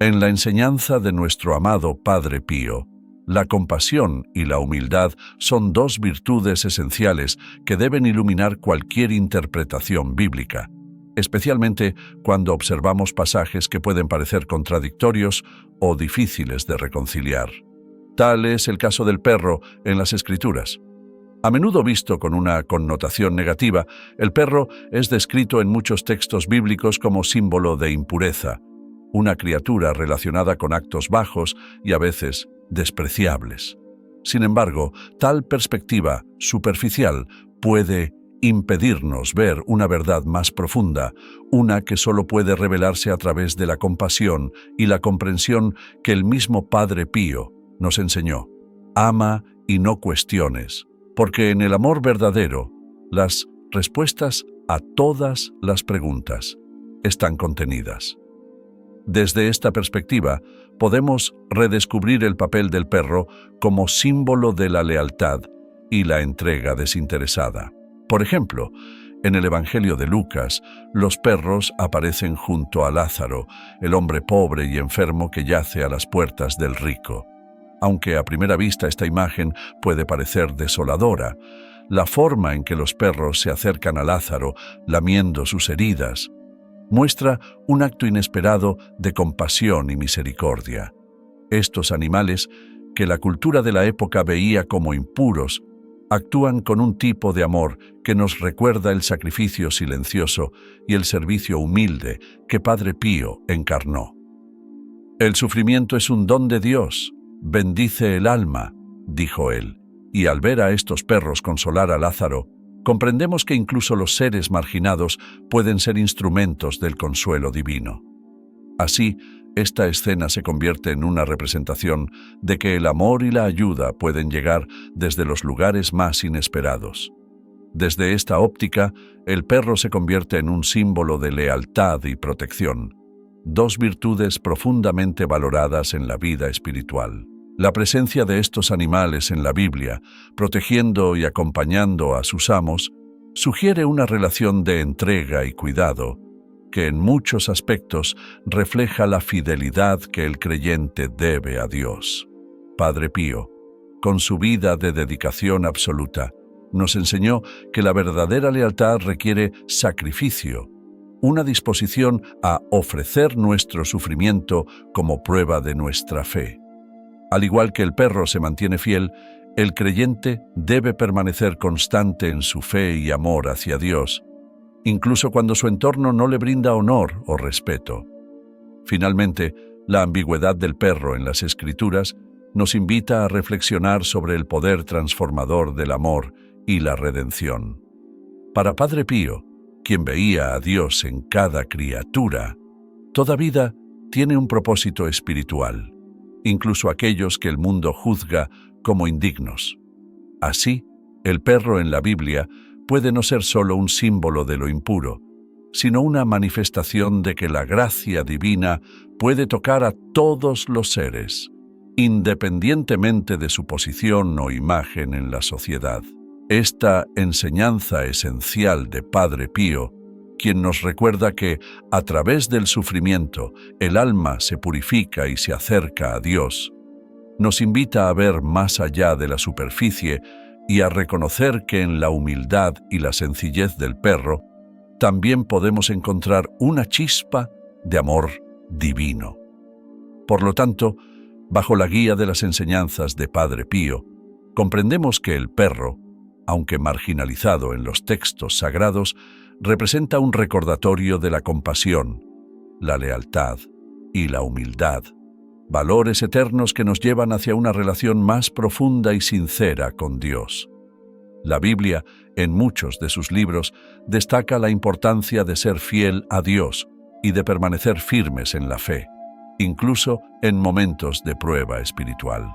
En la enseñanza de nuestro amado Padre Pío, la compasión y la humildad son dos virtudes esenciales que deben iluminar cualquier interpretación bíblica, especialmente cuando observamos pasajes que pueden parecer contradictorios o difíciles de reconciliar. Tal es el caso del perro en las Escrituras. A menudo visto con una connotación negativa, el perro es descrito en muchos textos bíblicos como símbolo de impureza, una criatura relacionada con actos bajos y a veces despreciables. Sin embargo, tal perspectiva superficial puede impedirnos ver una verdad más profunda, una que solo puede revelarse a través de la compasión y la comprensión que el mismo Padre Pío nos enseñó. Ama y no cuestiones, porque en el amor verdadero, las respuestas a todas las preguntas están contenidas. Desde esta perspectiva, podemos redescubrir el papel del perro como símbolo de la lealtad y la entrega desinteresada. Por ejemplo, en el Evangelio de Lucas, los perros aparecen junto a Lázaro, el hombre pobre y enfermo que yace a las puertas del rico. Aunque a primera vista esta imagen puede parecer desoladora, la forma en que los perros se acercan a Lázaro, lamiendo sus heridas, muestra un acto inesperado de compasión y misericordia. Estos animales, que la cultura de la época veía como impuros, actúan con un tipo de amor que nos recuerda el sacrificio silencioso y el servicio humilde que Padre Pío encarnó. El sufrimiento es un don de Dios, bendice el alma, dijo él, y al ver a estos perros consolar a Lázaro, comprendemos que incluso los seres marginados pueden ser instrumentos del consuelo divino. Así, esta escena se convierte en una representación de que el amor y la ayuda pueden llegar desde los lugares más inesperados. Desde esta óptica, el perro se convierte en un símbolo de lealtad y protección, dos virtudes profundamente valoradas en la vida espiritual. La presencia de estos animales en la Biblia, protegiendo y acompañando a sus amos, sugiere una relación de entrega y cuidado que en muchos aspectos refleja la fidelidad que el creyente debe a Dios. Padre Pío, con su vida de dedicación absoluta, nos enseñó que la verdadera lealtad requiere sacrificio, una disposición a ofrecer nuestro sufrimiento como prueba de nuestra fe. Al igual que el perro se mantiene fiel, el creyente debe permanecer constante en su fe y amor hacia Dios, incluso cuando su entorno no le brinda honor o respeto. Finalmente, la ambigüedad del perro en las Escrituras nos invita a reflexionar sobre el poder transformador del amor y la redención. Para Padre Pío, quien veía a Dios en cada criatura, toda vida tiene un propósito espiritual, incluso aquellos que el mundo juzga como indignos. Así, el perro en la Biblia puede no ser solo un símbolo de lo impuro, sino una manifestación de que la gracia divina puede tocar a todos los seres, independientemente de su posición o imagen en la sociedad. Esta enseñanza esencial de Padre Pío, quien nos recuerda que, a través del sufrimiento, el alma se purifica y se acerca a Dios, nos invita a ver más allá de la superficie y a reconocer que en la humildad y la sencillez del perro también podemos encontrar una chispa de amor divino. Por lo tanto, bajo la guía de las enseñanzas de Padre Pío, comprendemos que el perro, aunque marginalizado en los textos sagrados, representa un recordatorio de la compasión, la lealtad y la humildad, valores eternos que nos llevan hacia una relación más profunda y sincera con Dios. La Biblia, en muchos de sus libros, destaca la importancia de ser fiel a Dios y de permanecer firmes en la fe, incluso en momentos de prueba espiritual.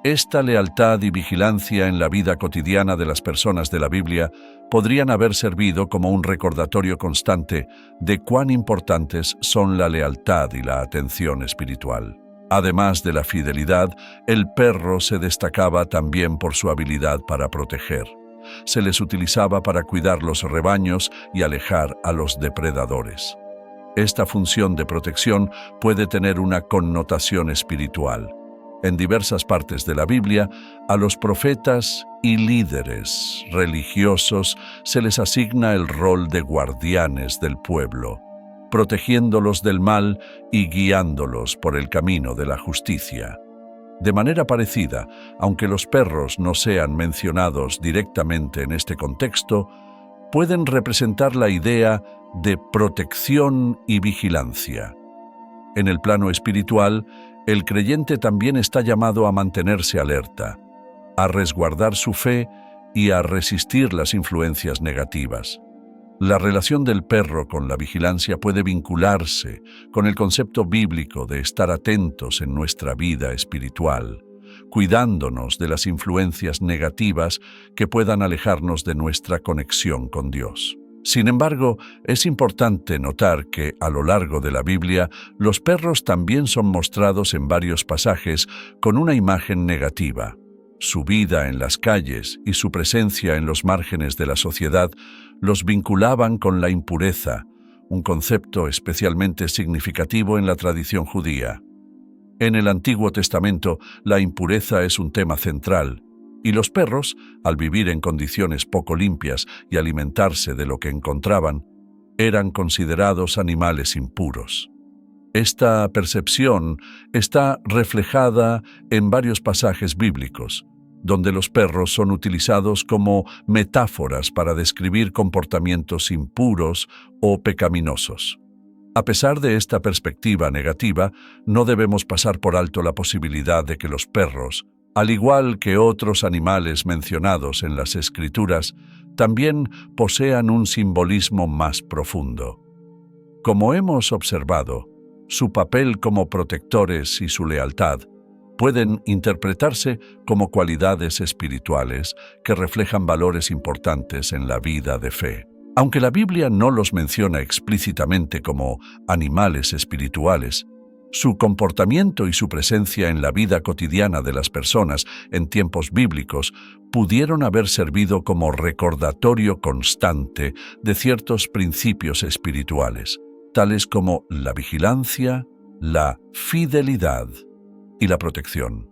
Esta lealtad y vigilancia en la vida cotidiana de las personas de la Biblia podrían haber servido como un recordatorio constante de cuán importantes son la lealtad y la atención espiritual. Además de la fidelidad, el perro se destacaba también por su habilidad para proteger. Se les utilizaba para cuidar los rebaños y alejar a los depredadores. Esta función de protección puede tener una connotación espiritual. En diversas partes de la Biblia, a los profetas y líderes religiosos se les asigna el rol de guardianes del pueblo, protegiéndolos del mal y guiándolos por el camino de la justicia. De manera parecida, aunque los perros no sean mencionados directamente en este contexto, pueden representar la idea de protección y vigilancia. En el plano espiritual, el creyente también está llamado a mantenerse alerta, a resguardar su fe y a resistir las influencias negativas. La relación del perro con la vigilancia puede vincularse con el concepto bíblico de estar atentos en nuestra vida espiritual, cuidándonos de las influencias negativas que puedan alejarnos de nuestra conexión con Dios. Sin embargo, es importante notar que, a lo largo de la Biblia, los perros también son mostrados en varios pasajes con una imagen negativa. Su vida en las calles y su presencia en los márgenes de la sociedad los vinculaban con la impureza, un concepto especialmente significativo en la tradición judía. En el Antiguo Testamento, la impureza es un tema central, y los perros, al vivir en condiciones poco limpias y alimentarse de lo que encontraban, eran considerados animales impuros. Esta percepción está reflejada en varios pasajes bíblicos, donde los perros son utilizados como metáforas para describir comportamientos impuros o pecaminosos. A pesar de esta perspectiva negativa, no debemos pasar por alto la posibilidad de que los perros, al igual que otros animales mencionados en las Escrituras, también posean un simbolismo más profundo. Como hemos observado, su papel como protectores y su lealtad pueden interpretarse como cualidades espirituales que reflejan valores importantes en la vida de fe. Aunque la Biblia no los menciona explícitamente como animales espirituales, su comportamiento y su presencia en la vida cotidiana de las personas en tiempos bíblicos pudieron haber servido como recordatorio constante de ciertos principios espirituales, tales como la vigilancia, la fidelidad y la protección.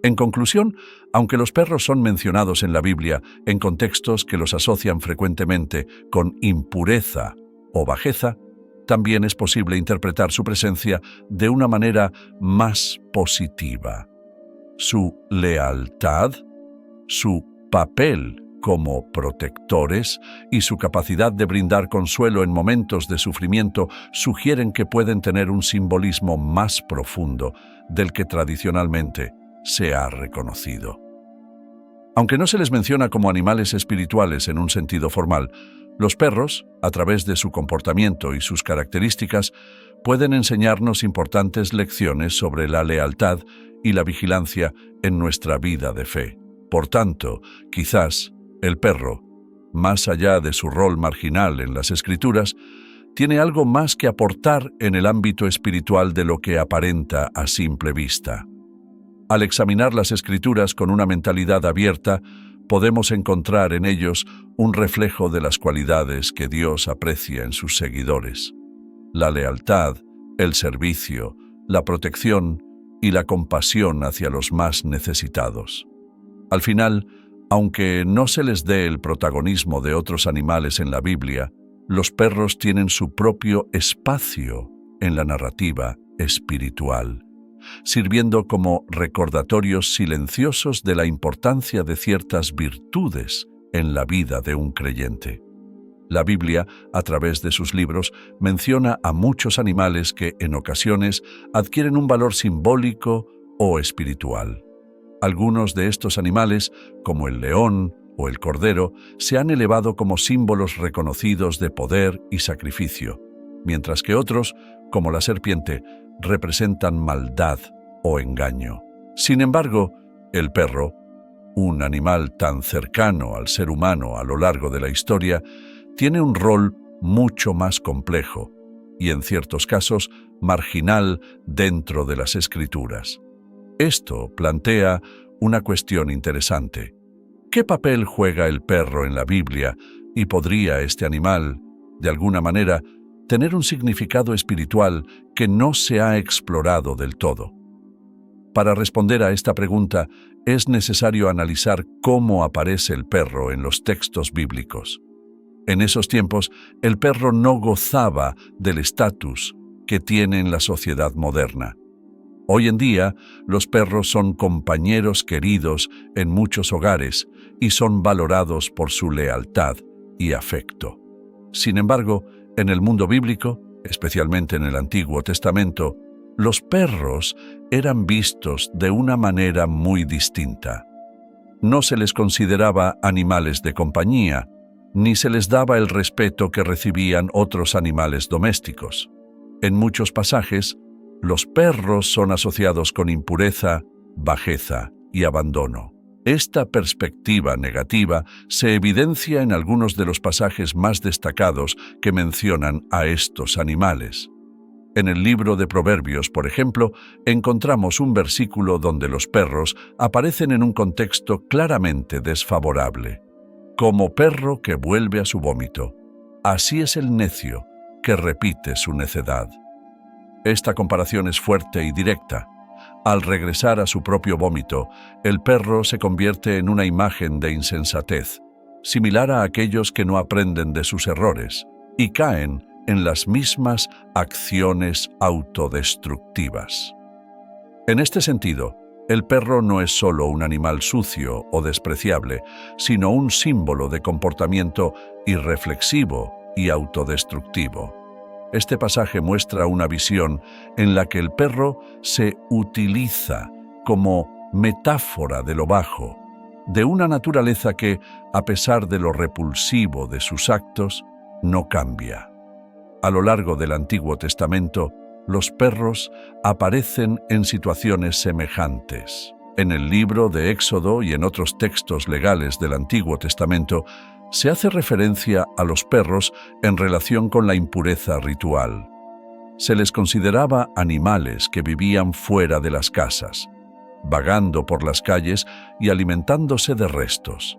En conclusión, aunque los perros son mencionados en la Biblia en contextos que los asocian frecuentemente con impureza o bajeza, también es posible interpretar su presencia de una manera más positiva. Su lealtad, su papel como protectores y su capacidad de brindar consuelo en momentos de sufrimiento sugieren que pueden tener un simbolismo más profundo del que tradicionalmente se ha reconocido. Aunque no se les menciona como animales espirituales en un sentido formal, los perros, a través de su comportamiento y sus características, pueden enseñarnos importantes lecciones sobre la lealtad y la vigilancia en nuestra vida de fe. Por tanto, quizás el perro, más allá de su rol marginal en las Escrituras, tiene algo más que aportar en el ámbito espiritual de lo que aparenta a simple vista. Al examinar las Escrituras con una mentalidad abierta, podemos encontrar en ellos un reflejo de las cualidades que Dios aprecia en sus seguidores: la lealtad, el servicio, la protección y la compasión hacia los más necesitados. Al final, aunque no se les dé el protagonismo de otros animales en la Biblia, los perros tienen su propio espacio en la narrativa espiritual, sirviendo como recordatorios silenciosos de la importancia de ciertas virtudes en la vida de un creyente. La Biblia, a través de sus libros, menciona a muchos animales que, en ocasiones, adquieren un valor simbólico o espiritual. Algunos de estos animales, como el león o el cordero, se han elevado como símbolos reconocidos de poder y sacrificio, mientras que otros, como la serpiente, representan maldad o engaño. Sin embargo, el perro, un animal tan cercano al ser humano a lo largo de la historia, tiene un rol mucho más complejo y, en ciertos casos, marginal dentro de las Escrituras. Esto plantea una cuestión interesante. ¿Qué papel juega el perro en la Biblia y podría este animal, de alguna manera, tener un significado espiritual que no se ha explorado del todo. Para responder a esta pregunta, es necesario analizar cómo aparece el perro en los textos bíblicos. En esos tiempos, el perro no gozaba del estatus que tiene en la sociedad moderna. Hoy en día, los perros son compañeros queridos en muchos hogares y son valorados por su lealtad y afecto. Sin embargo, en el mundo bíblico, especialmente en el Antiguo Testamento, los perros eran vistos de una manera muy distinta. No se les consideraba animales de compañía, ni se les daba el respeto que recibían otros animales domésticos. En muchos pasajes, los perros son asociados con impureza, bajeza y abandono. Esta perspectiva negativa se evidencia en algunos de los pasajes más destacados que mencionan a estos animales. En el libro de Proverbios, por ejemplo, encontramos un versículo donde los perros aparecen en un contexto claramente desfavorable. Como perro que vuelve a su vómito, así es el necio que repite su necedad. Esta comparación es fuerte y directa. Al regresar a su propio vómito, el perro se convierte en una imagen de insensatez, similar a aquellos que no aprenden de sus errores y caen en las mismas acciones autodestructivas. En este sentido, el perro no es solo un animal sucio o despreciable, sino un símbolo de comportamiento irreflexivo y autodestructivo. Este pasaje muestra una visión en la que el perro se utiliza como metáfora de lo bajo, de una naturaleza que, a pesar de lo repulsivo de sus actos, no cambia. A lo largo del Antiguo Testamento, los perros aparecen en situaciones semejantes. En el libro de Éxodo y en otros textos legales del Antiguo Testamento, se hace referencia a los perros en relación con la impureza ritual. Se les consideraba animales que vivían fuera de las casas, vagando por las calles y alimentándose de restos.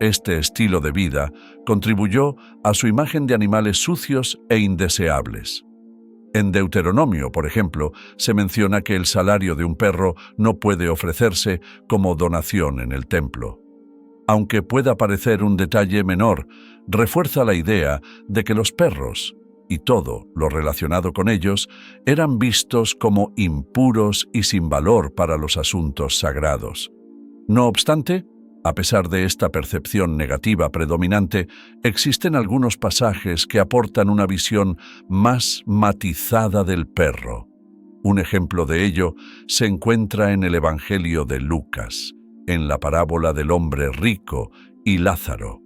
Este estilo de vida contribuyó a su imagen de animales sucios e indeseables. En Deuteronomio, por ejemplo, se menciona que el salario de un perro no puede ofrecerse como donación en el templo. Aunque pueda parecer un detalle menor, refuerza la idea de que los perros, y todo lo relacionado con ellos, eran vistos como impuros y sin valor para los asuntos sagrados. No obstante, a pesar de esta percepción negativa predominante, existen algunos pasajes que aportan una visión más matizada del perro. Un ejemplo de ello se encuentra en el Evangelio de Lucas, en la parábola del hombre rico y Lázaro.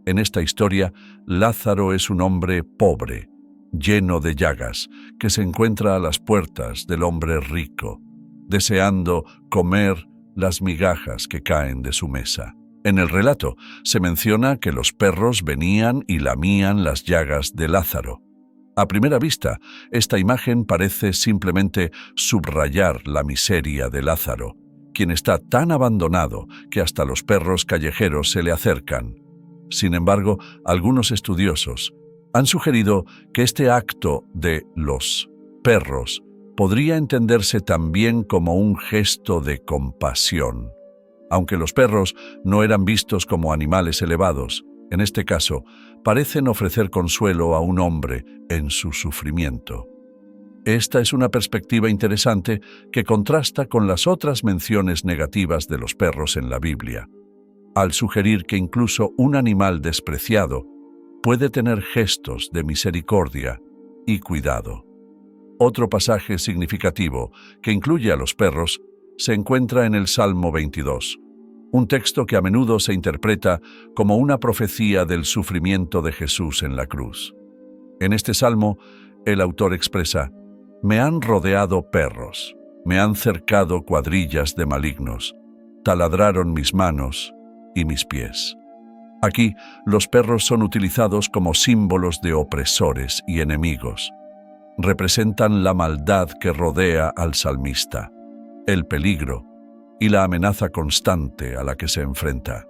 En esta historia, Lázaro es un hombre pobre, lleno de llagas, que se encuentra a las puertas del hombre rico, deseando comer las migajas que caen de su mesa. En el relato se menciona que los perros venían y lamían las llagas de Lázaro. A primera vista, esta imagen parece simplemente subrayar la miseria de Lázaro, quien está tan abandonado que hasta los perros callejeros se le acercan. Sin embargo, algunos estudiosos han sugerido que este acto de los perros podría entenderse también como un gesto de compasión. Aunque los perros no eran vistos como animales elevados, en este caso, parecen ofrecer consuelo a un hombre en su sufrimiento. Esta es una perspectiva interesante que contrasta con las otras menciones negativas de los perros en la Biblia, al sugerir que incluso un animal despreciado puede tener gestos de misericordia y cuidado. Otro pasaje significativo que incluye a los perros se encuentra en el Salmo 22, un texto que a menudo se interpreta como una profecía del sufrimiento de Jesús en la cruz. En este salmo, el autor expresa: «Me han rodeado perros, me han cercado cuadrillas de malignos, taladraron mis manos y mis pies». Aquí, los perros son utilizados como símbolos de opresores y enemigos. Representan la maldad que rodea al salmista, el peligro y la amenaza constante a la que se enfrenta.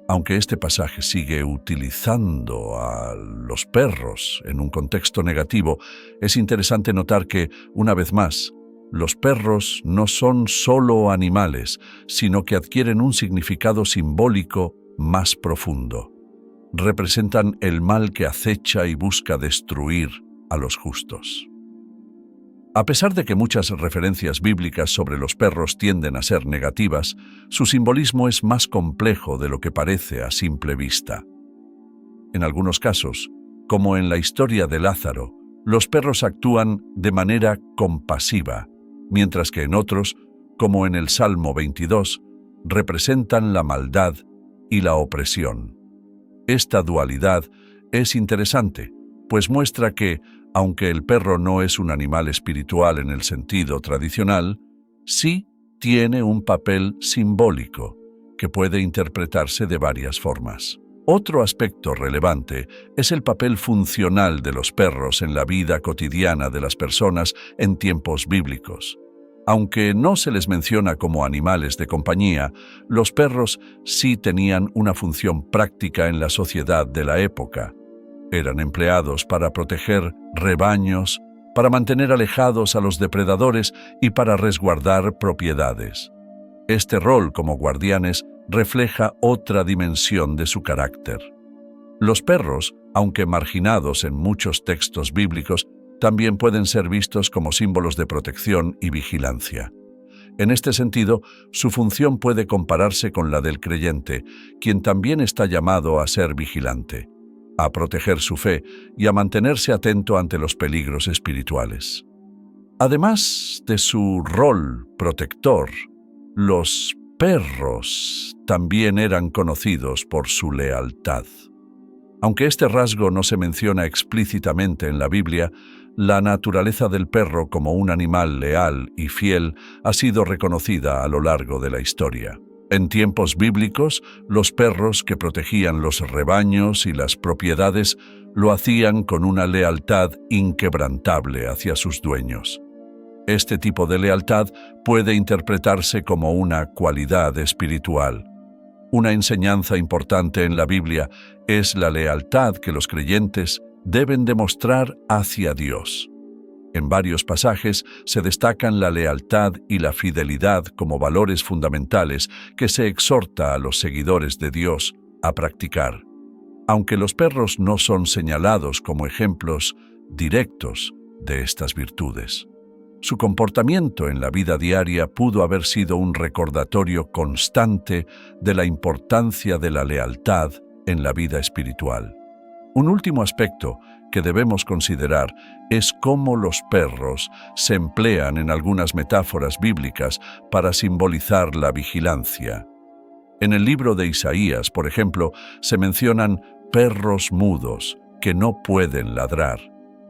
Aunque este pasaje sigue utilizando a los perros en un contexto negativo, es interesante notar que, una vez más, los perros no son solo animales, sino que adquieren un significado simbólico más profundo. Representan el mal que acecha y busca destruir a los justos. A pesar de que muchas referencias bíblicas sobre los perros tienden a ser negativas, su simbolismo es más complejo de lo que parece a simple vista. En algunos casos, como en la historia de Lázaro, los perros actúan de manera compasiva, mientras que en otros, como en el Salmo 22, representan la maldad y la opresión. Esta dualidad es interesante, pues muestra que, aunque el perro no es un animal espiritual en el sentido tradicional, sí tiene un papel simbólico que puede interpretarse de varias formas. Otro aspecto relevante es el papel funcional de los perros en la vida cotidiana de las personas en tiempos bíblicos. Aunque no se les menciona como animales de compañía, los perros sí tenían una función práctica en la sociedad de la época. Eran empleados para proteger rebaños, para mantener alejados a los depredadores y para resguardar propiedades. Este rol como guardianes refleja otra dimensión de su carácter. Los perros, aunque marginados en muchos textos bíblicos, también pueden ser vistos como símbolos de protección y vigilancia. En este sentido, su función puede compararse con la del creyente, quien también está llamado a ser vigilante, a proteger su fe y a mantenerse atento ante los peligros espirituales. Además de su rol protector, los perros también eran conocidos por su lealtad. Aunque este rasgo no se menciona explícitamente en la Biblia, la naturaleza del perro como un animal leal y fiel ha sido reconocida a lo largo de la historia. En tiempos bíblicos, los perros que protegían los rebaños y las propiedades lo hacían con una lealtad inquebrantable hacia sus dueños. Este tipo de lealtad puede interpretarse como una cualidad espiritual. Una enseñanza importante en la Biblia es la lealtad que los creyentes deben demostrar hacia Dios. En varios pasajes se destacan la lealtad y la fidelidad como valores fundamentales que se exhorta a los seguidores de Dios a practicar. Aunque los perros no son señalados como ejemplos directos de estas virtudes, su comportamiento en la vida diaria pudo haber sido un recordatorio constante de la importancia de la lealtad en la vida espiritual. Un último aspecto que debemos considerar es cómo los perros se emplean en algunas metáforas bíblicas para simbolizar la vigilancia. En el libro de Isaías, por ejemplo, se mencionan perros mudos que no pueden ladrar,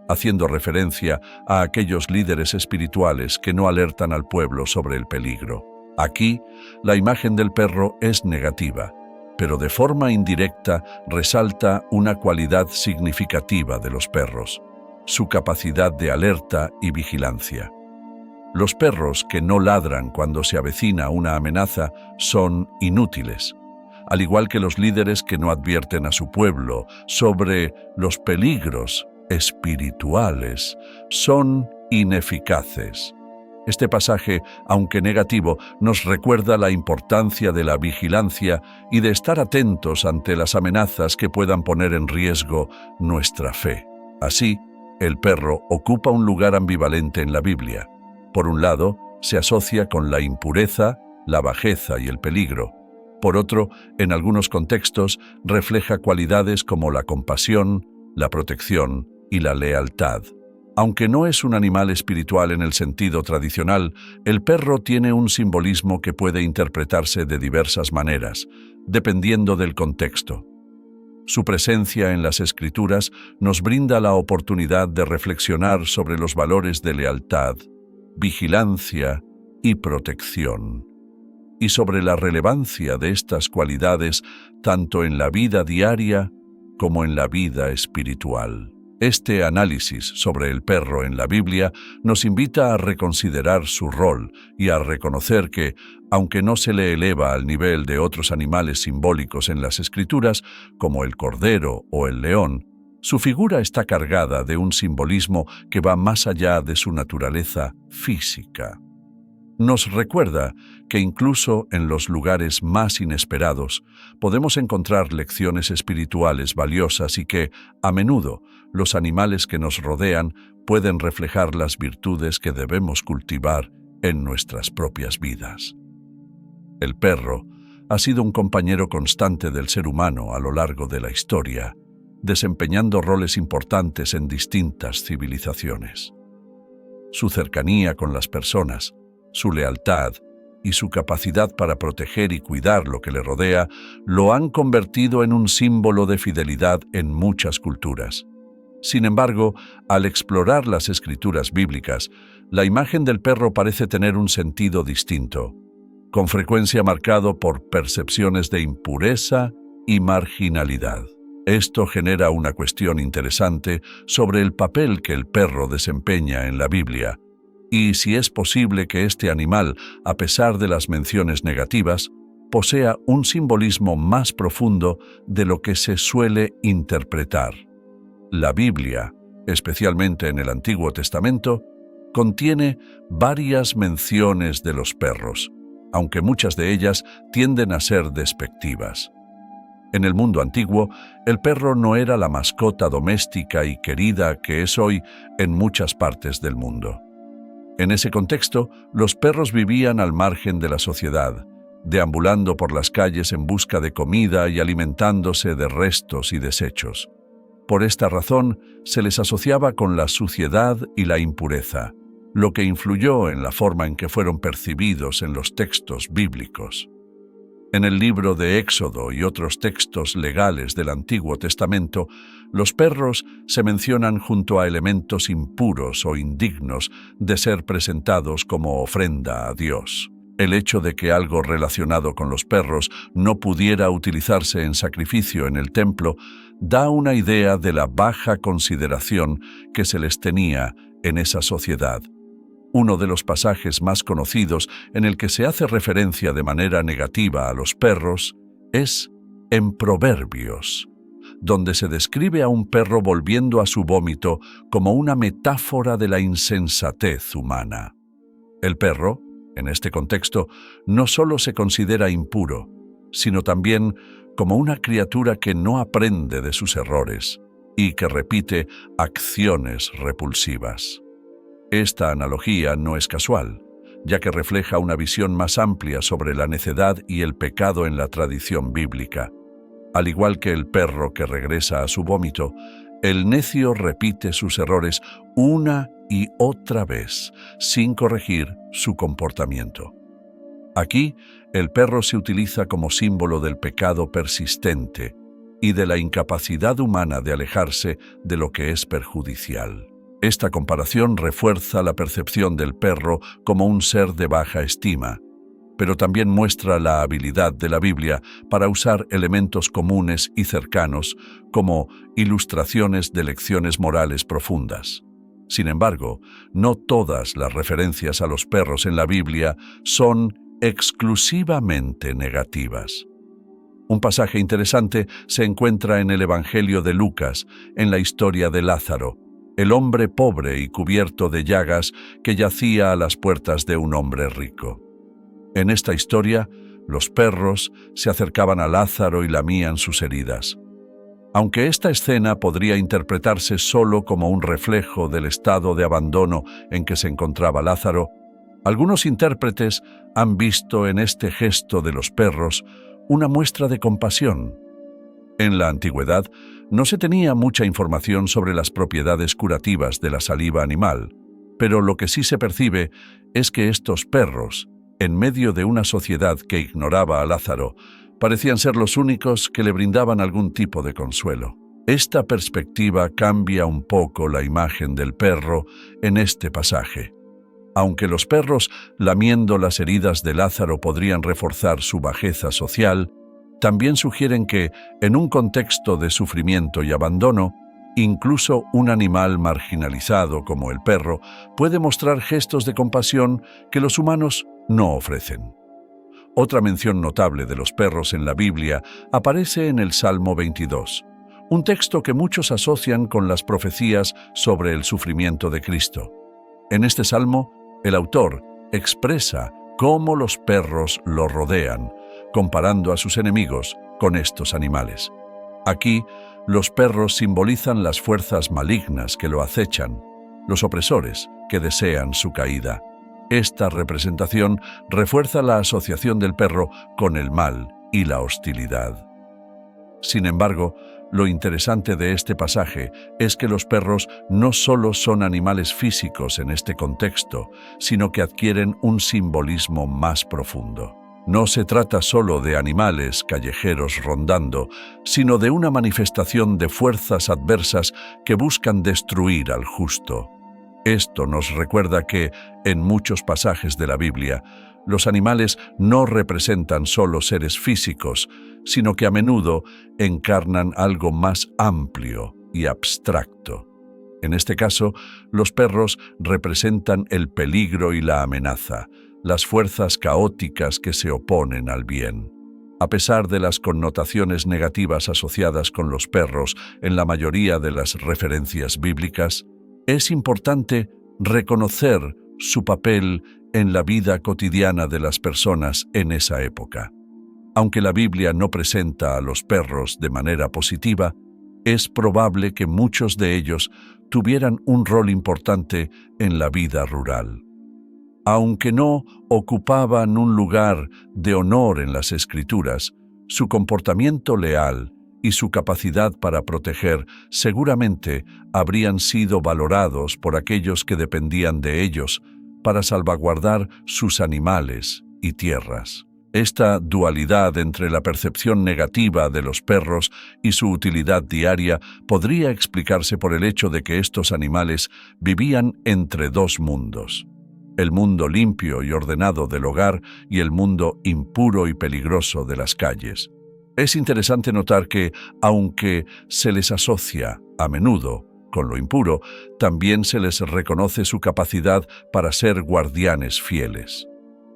haciendo referencia a aquellos líderes espirituales que no alertan al pueblo sobre el peligro. Aquí, la imagen del perro es negativa, pero de forma indirecta resalta una cualidad significativa de los perros: su capacidad de alerta y vigilancia. Los perros que no ladran cuando se avecina una amenaza son inútiles, al igual que los líderes que no advierten a su pueblo sobre los peligros espirituales son ineficaces. Este pasaje, aunque negativo, nos recuerda la importancia de la vigilancia y de estar atentos ante las amenazas que puedan poner en riesgo nuestra fe. Así, el perro ocupa un lugar ambivalente en la Biblia. Por un lado, se asocia con la impureza, la bajeza y el peligro. Por otro, en algunos contextos, refleja cualidades como la compasión, la protección y la lealtad. Aunque no es un animal espiritual en el sentido tradicional, el perro tiene un simbolismo que puede interpretarse de diversas maneras, dependiendo del contexto. Su presencia en las Escrituras nos brinda la oportunidad de reflexionar sobre los valores de lealtad, vigilancia y protección, y sobre la relevancia de estas cualidades tanto en la vida diaria como en la vida espiritual. Este análisis sobre el perro en la Biblia nos invita a reconsiderar su rol y a reconocer que, aunque no se le eleva al nivel de otros animales simbólicos en las Escrituras, como el cordero o el león, su figura está cargada de un simbolismo que va más allá de su naturaleza física. Nos recuerda que incluso en los lugares más inesperados podemos encontrar lecciones espirituales valiosas y que, a menudo, los animales que nos rodean pueden reflejar las virtudes que debemos cultivar en nuestras propias vidas. El perro ha sido un compañero constante del ser humano a lo largo de la historia, desempeñando roles importantes en distintas civilizaciones. Su cercanía con las personas, su lealtad y su capacidad para proteger y cuidar lo que le rodea lo han convertido en un símbolo de fidelidad en muchas culturas. Sin embargo, al explorar las escrituras bíblicas, la imagen del perro parece tener un sentido distinto, con frecuencia marcado por percepciones de impureza y marginalidad. Esto genera una cuestión interesante sobre el papel que el perro desempeña en la Biblia, y si es posible que este animal, a pesar de las menciones negativas, posea un simbolismo más profundo de lo que se suele interpretar. La Biblia, especialmente en el Antiguo Testamento, contiene varias menciones de los perros, aunque muchas de ellas tienden a ser despectivas. En el mundo antiguo, el perro no era la mascota doméstica y querida que es hoy en muchas partes del mundo. En ese contexto, los perros vivían al margen de la sociedad, deambulando por las calles en busca de comida y alimentándose de restos y desechos. Por esta razón, se les asociaba con la suciedad y la impureza, lo que influyó en la forma en que fueron percibidos en los textos bíblicos. En el libro de Éxodo y otros textos legales del Antiguo Testamento, los perros se mencionan junto a elementos impuros o indignos de ser presentados como ofrenda a Dios. El hecho de que algo relacionado con los perros no pudiera utilizarse en sacrificio en el templo da una idea de la baja consideración que se les tenía en esa sociedad. Uno de los pasajes más conocidos en el que se hace referencia de manera negativa a los perros es en Proverbios, donde se describe a un perro volviendo a su vómito como una metáfora de la insensatez humana. El perro, en este contexto, no solo se considera impuro, sino también como una criatura que no aprende de sus errores y que repite acciones repulsivas. Esta analogía no es casual, ya que refleja una visión más amplia sobre la necedad y el pecado en la tradición bíblica. Al igual que el perro que regresa a su vómito, el necio repite sus errores una y otra vez, sin corregir su comportamiento. Aquí, el perro se utiliza como símbolo del pecado persistente y de la incapacidad humana de alejarse de lo que es perjudicial. Esta comparación refuerza la percepción del perro como un ser de baja estima, pero también muestra la habilidad de la Biblia para usar elementos comunes y cercanos como ilustraciones de lecciones morales profundas. Sin embargo, no todas las referencias a los perros en la Biblia son exclusivamente negativas. Un pasaje interesante se encuentra en el Evangelio de Lucas, en la historia de Lázaro, el hombre pobre y cubierto de llagas que yacía a las puertas de un hombre rico. En esta historia, los perros se acercaban a Lázaro y lamían sus heridas. Aunque esta escena podría interpretarse solo como un reflejo del estado de abandono en que se encontraba Lázaro, algunos intérpretes han visto en este gesto de los perros una muestra de compasión. En la antigüedad, no se tenía mucha información sobre las propiedades curativas de la saliva animal, pero lo que sí se percibe es que estos perros, en medio de una sociedad que ignoraba a Lázaro, parecían ser los únicos que le brindaban algún tipo de consuelo. Esta perspectiva cambia un poco la imagen del perro en este pasaje. Aunque los perros lamiendo las heridas de Lázaro podrían reforzar su bajeza social, también sugieren que, en un contexto de sufrimiento y abandono, Incluso un animal marginalizado como el perro puede mostrar gestos de compasión que los humanos no ofrecen. Otra mención notable de los perros en la Biblia aparece en el Salmo 22, un texto que muchos asocian con las profecías sobre el sufrimiento de Cristo. En este salmo, el autor expresa cómo los perros lo rodean, comparando a sus enemigos con estos animales. Aquí, los perros simbolizan las fuerzas malignas que lo acechan, los opresores que desean su caída. Esta representación refuerza la asociación del perro con el mal y la hostilidad. Sin embargo, lo interesante de este pasaje es que los perros no solo son animales físicos en este contexto, sino que adquieren un simbolismo más profundo. No se trata solo de animales callejeros rondando, sino de una manifestación de fuerzas adversas que buscan destruir al justo. Esto nos recuerda que, en muchos pasajes de la Biblia, los animales no representan solo seres físicos, sino que a menudo encarnan algo más amplio y abstracto. En este caso, los perros representan el peligro y la amenaza, las fuerzas caóticas que se oponen al bien. A pesar de las connotaciones negativas asociadas con los perros en la mayoría de las referencias bíblicas, es importante reconocer su papel en la vida cotidiana de las personas en esa época. Aunque la Biblia no presenta a los perros de manera positiva, es probable que muchos de ellos tuvieran un rol importante en la vida rural. Aunque no ocupaban un lugar de honor en las Escrituras, su comportamiento leal y su capacidad para proteger seguramente habrían sido valorados por aquellos que dependían de ellos para salvaguardar sus animales y tierras. Esta dualidad entre la percepción negativa de los perros y su utilidad diaria podría explicarse por el hecho de que estos animales vivían entre dos mundos: el mundo limpio y ordenado del hogar y el mundo impuro y peligroso de las calles. Es interesante notar que, aunque se les asocia a menudo con lo impuro, también se les reconoce su capacidad para ser guardianes fieles.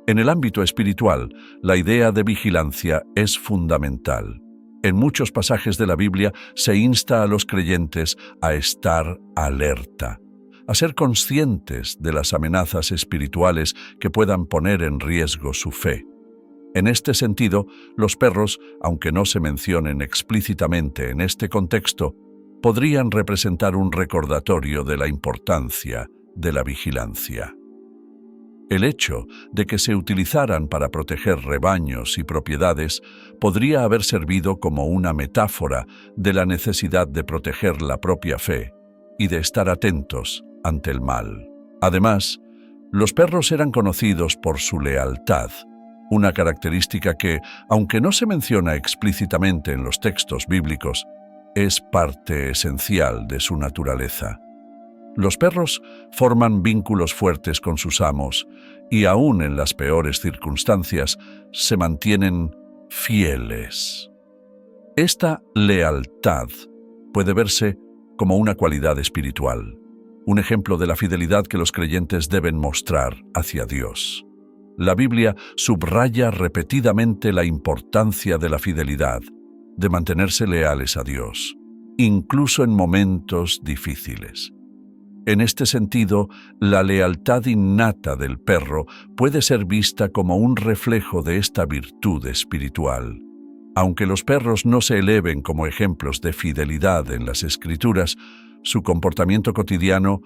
En el ámbito espiritual, la idea de vigilancia es fundamental. En muchos pasajes de la Biblia se insta a los creyentes a estar alerta, a ser conscientes de las amenazas espirituales que puedan poner en riesgo su fe. En este sentido, los perros, aunque no se mencionen explícitamente en este contexto, podrían representar un recordatorio de la importancia de la vigilancia. El hecho de que se utilizaran para proteger rebaños y propiedades podría haber servido como una metáfora de la necesidad de proteger la propia fe y de estar atentos ante el mal. Además, los perros eran conocidos por su lealtad, una característica que, aunque no se menciona explícitamente en los textos bíblicos, es parte esencial de su naturaleza. Los perros forman vínculos fuertes con sus amos y, aún en las peores circunstancias, se mantienen fieles. Esta lealtad puede verse como una cualidad espiritual, un ejemplo de la fidelidad que los creyentes deben mostrar hacia Dios. La Biblia subraya repetidamente la importancia de la fidelidad, de mantenerse leales a Dios, incluso en momentos difíciles. En este sentido, la lealtad innata del perro puede ser vista como un reflejo de esta virtud espiritual. Aunque los perros no se eleven como ejemplos de fidelidad en las Escrituras, su comportamiento cotidiano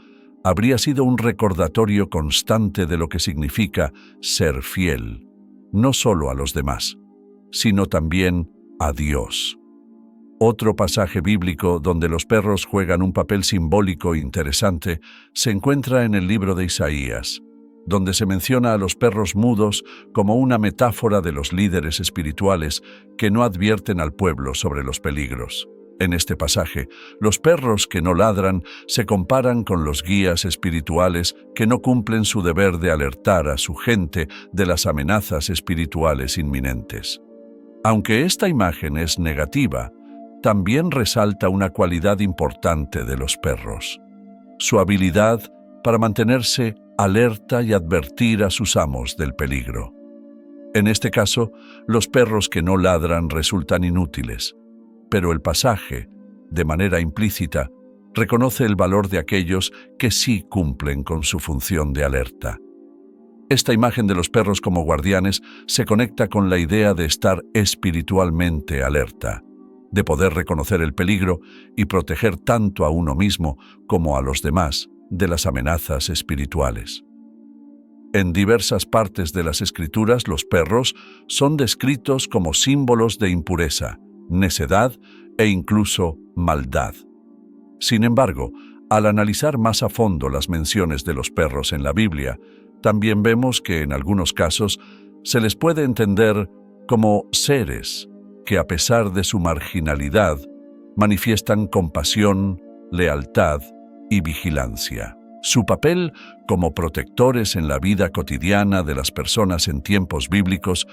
habría sido un recordatorio constante de lo que significa ser fiel, no solo a los demás, sino también a Dios. Otro pasaje bíblico donde los perros juegan un papel simbólico interesante se encuentra en el libro de Isaías, donde se menciona a los perros mudos como una metáfora de los líderes espirituales que no advierten al pueblo sobre los peligros. En este pasaje, los perros que no ladran se comparan con los guías espirituales que no cumplen su deber de alertar a su gente de las amenazas espirituales inminentes. Aunque esta imagen es negativa, también resalta una cualidad importante de los perros: su habilidad para mantenerse alerta y advertir a sus amos del peligro. En este caso, los perros que no ladran resultan inútiles, pero el pasaje, de manera implícita, reconoce el valor de aquellos que sí cumplen con su función de alerta. Esta imagen de los perros como guardianes se conecta con la idea de estar espiritualmente alerta, de poder reconocer el peligro y proteger tanto a uno mismo como a los demás de las amenazas espirituales. En diversas partes de las Escrituras, los perros son descritos como símbolos de impureza, necedad e incluso maldad. Sin embargo, al analizar más a fondo las menciones de los perros en la Biblia, también vemos que en algunos casos se les puede entender como seres que, a pesar de su marginalidad, manifiestan compasión, lealtad y vigilancia. Su papel como protectores en la vida cotidiana de las personas en tiempos bíblicos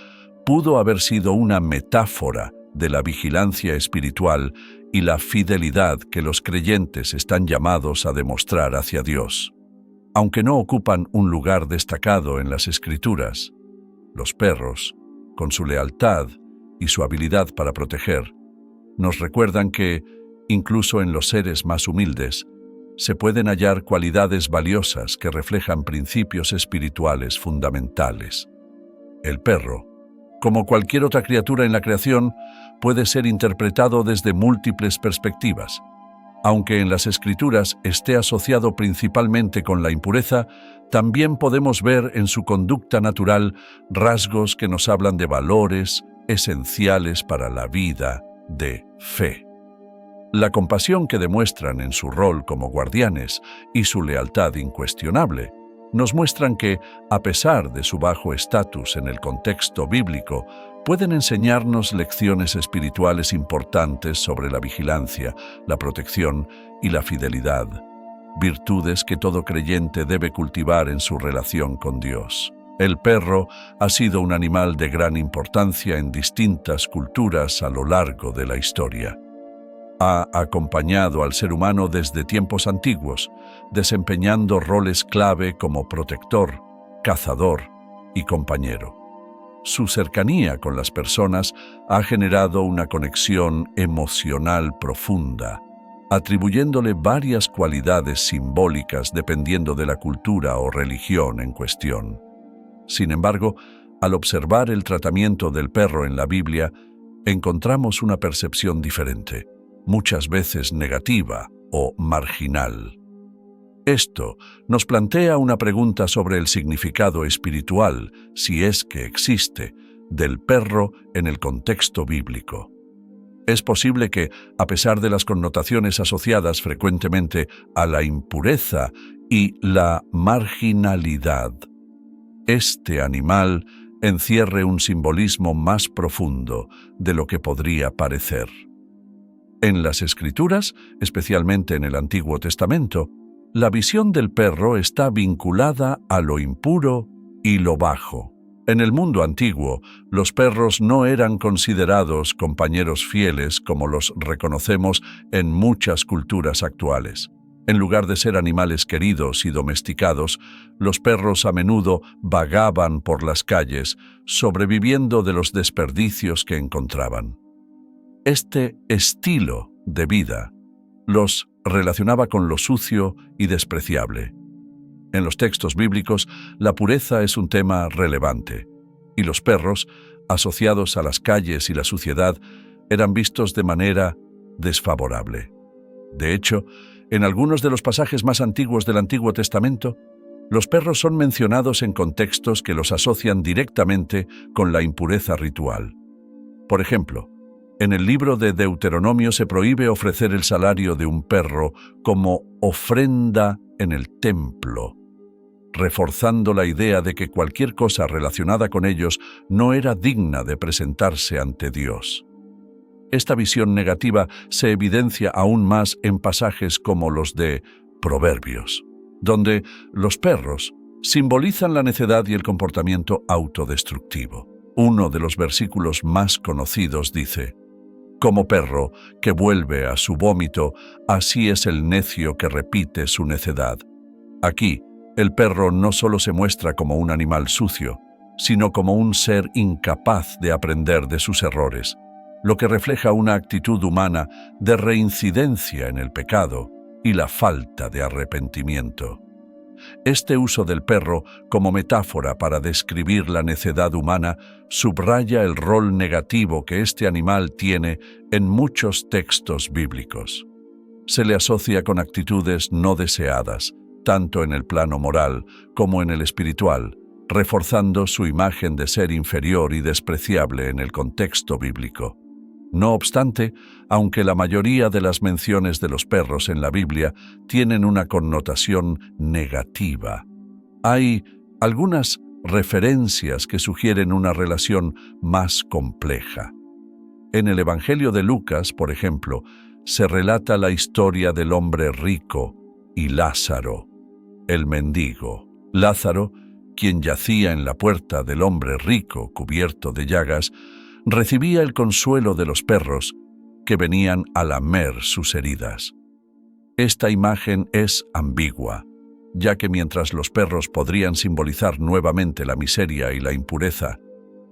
pudo haber sido una metáfora de la vigilancia espiritual y la fidelidad que los creyentes están llamados a demostrar hacia Dios. Aunque no ocupan un lugar destacado en las Escrituras, los perros, con su lealtad y su habilidad para proteger, nos recuerdan que, incluso en los seres más humildes, se pueden hallar cualidades valiosas que reflejan principios espirituales fundamentales. El perro, como cualquier otra criatura en la creación, puede ser interpretado desde múltiples perspectivas. Aunque en las Escrituras esté asociado principalmente con la impureza, también podemos ver en su conducta natural rasgos que nos hablan de valores esenciales para la vida de fe. La compasión que demuestran en su rol como guardianes y su lealtad incuestionable nos muestran que, a pesar de su bajo estatus en el contexto bíblico, pueden enseñarnos lecciones espirituales importantes sobre la vigilancia, la protección y la fidelidad, virtudes que todo creyente debe cultivar en su relación con Dios. El perro ha sido un animal de gran importancia en distintas culturas a lo largo de la historia. Ha acompañado al ser humano desde tiempos antiguos, desempeñando roles clave como protector, cazador y compañero. Su cercanía con las personas ha generado una conexión emocional profunda, atribuyéndole varias cualidades simbólicas dependiendo de la cultura o religión en cuestión. Sin embargo, al observar el tratamiento del perro en la Biblia, encontramos una percepción diferente, muchas veces negativa o marginal. Esto nos plantea una pregunta sobre el significado espiritual, si es que existe, del perro en el contexto bíblico. Es posible que, a pesar de las connotaciones asociadas frecuentemente a la impureza y la marginalidad, este animal encierre un simbolismo más profundo de lo que podría parecer. En las Escrituras, especialmente en el Antiguo Testamento, la visión del perro está vinculada a lo impuro y lo bajo. En el mundo antiguo, los perros no eran considerados compañeros fieles como los reconocemos en muchas culturas actuales. En lugar de ser animales queridos y domesticados, los perros a menudo vagaban por las calles, sobreviviendo de los desperdicios que encontraban. Este estilo de vida los relacionaba con lo sucio y despreciable. En los textos bíblicos, la pureza es un tema relevante, y los perros, asociados a las calles y la suciedad, eran vistos de manera desfavorable. De hecho, en algunos de los pasajes más antiguos del Antiguo Testamento, los perros son mencionados en contextos que los asocian directamente con la impureza ritual. Por ejemplo, en el libro de Deuteronomio se prohíbe ofrecer el salario de un perro como ofrenda en el templo, reforzando la idea de que cualquier cosa relacionada con ellos no era digna de presentarse ante Dios. Esta visión negativa se evidencia aún más en pasajes como los de Proverbios, donde los perros simbolizan la necedad y el comportamiento autodestructivo. Uno de los versículos más conocidos dice: Como perro que vuelve a su vómito, así es el necio que repite su necedad. Aquí, el perro no solo se muestra como un animal sucio, sino como un ser incapaz de aprender de sus errores, lo que refleja una actitud humana de reincidencia en el pecado y la falta de arrepentimiento. Este uso del perro como metáfora para describir la necedad humana subraya el rol negativo que este animal tiene en muchos textos bíblicos. Se le asocia con actitudes no deseadas, tanto en el plano moral como en el espiritual, reforzando su imagen de ser inferior y despreciable en el contexto bíblico. No obstante, aunque la mayoría de las menciones de los perros en la Biblia tienen una connotación negativa, hay algunas referencias que sugieren una relación más compleja. En el Evangelio de Lucas, por ejemplo, se relata la historia del hombre rico y Lázaro, el mendigo. Lázaro, quien yacía en la puerta del hombre rico cubierto de llagas, recibía el consuelo de los perros que venían a lamer sus heridas. Esta imagen es ambigua, ya que mientras los perros podrían simbolizar nuevamente la miseria y la impureza,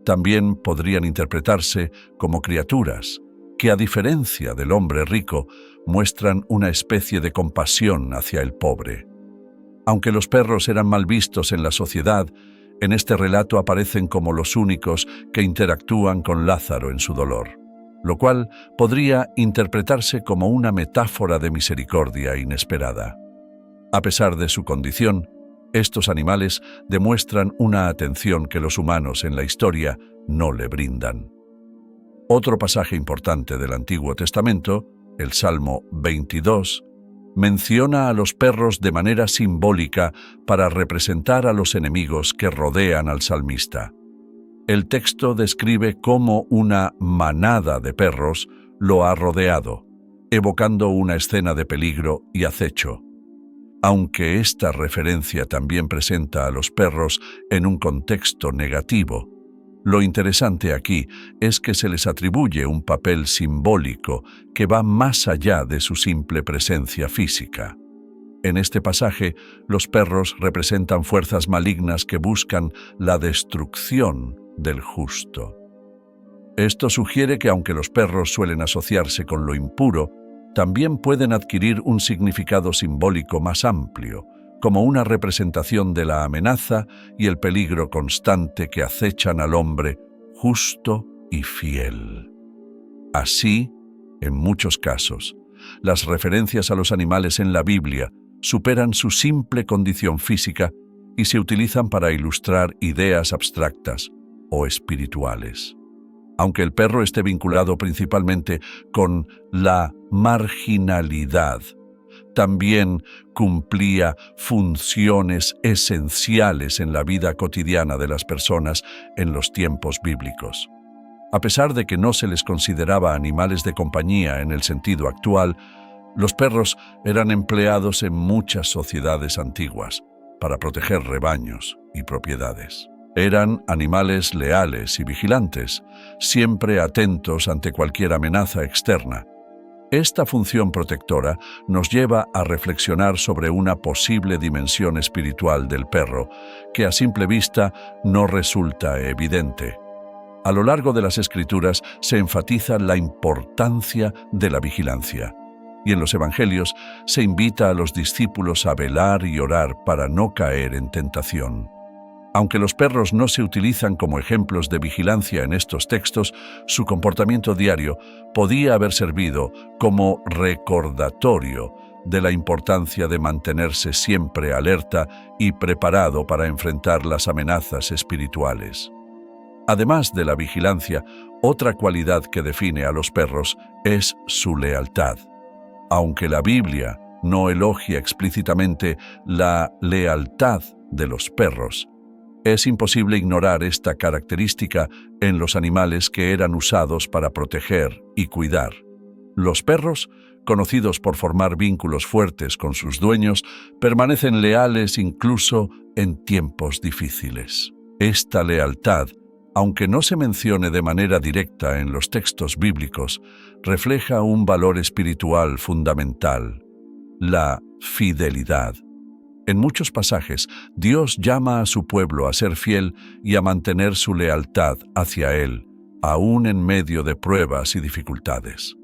también podrían interpretarse como criaturas que, a diferencia del hombre rico, muestran una especie de compasión hacia el pobre. Aunque los perros eran mal vistos en la sociedad, en este relato aparecen como los únicos que interactúan con Lázaro en su dolor, lo cual podría interpretarse como una metáfora de misericordia inesperada. A pesar de su condición, estos animales demuestran una atención que los humanos en la historia no le brindan. Otro pasaje importante del Antiguo Testamento, el Salmo 22, menciona a los perros de manera simbólica para representar a los enemigos que rodean al salmista. El texto describe cómo una manada de perros lo ha rodeado, evocando una escena de peligro y acecho. Aunque esta referencia también presenta a los perros en un contexto negativo, lo interesante aquí es que se les atribuye un papel simbólico que va más allá de su simple presencia física. En este pasaje, los perros representan fuerzas malignas que buscan la destrucción del justo. Esto sugiere que aunque los perros suelen asociarse con lo impuro, también pueden adquirir un significado simbólico más amplio, como una representación de la amenaza y el peligro constante que acechan al hombre justo y fiel. Así, en muchos casos, las referencias a los animales en la Biblia superan su simple condición física y se utilizan para ilustrar ideas abstractas o espirituales. Aunque el perro esté vinculado principalmente con la marginalidad, también cumplía funciones esenciales en la vida cotidiana de las personas en los tiempos bíblicos. A pesar de que no se les consideraba animales de compañía en el sentido actual, los perros eran empleados en muchas sociedades antiguas para proteger rebaños y propiedades. Eran animales leales y vigilantes, siempre atentos ante cualquier amenaza externa. Esta función protectora nos lleva a reflexionar sobre una posible dimensión espiritual del perro, que a simple vista no resulta evidente. A lo largo de las Escrituras se enfatiza la importancia de la vigilancia, y en los Evangelios se invita a los discípulos a velar y orar para no caer en tentación. Aunque los perros no se utilizan como ejemplos de vigilancia en estos textos, su comportamiento diario podía haber servido como recordatorio de la importancia de mantenerse siempre alerta y preparado para enfrentar las amenazas espirituales. Además de la vigilancia, otra cualidad que define a los perros es su lealtad. Aunque la Biblia no elogia explícitamente la lealtad de los perros, es imposible ignorar esta característica en los animales que eran usados para proteger y cuidar. Los perros, conocidos por formar vínculos fuertes con sus dueños, permanecen leales incluso en tiempos difíciles. Esta lealtad, aunque no se mencione de manera directa en los textos bíblicos, refleja un valor espiritual fundamental: la fidelidad. En muchos pasajes, Dios llama a su pueblo a ser fiel y a mantener su lealtad hacia Él, aún en medio de pruebas y dificultades.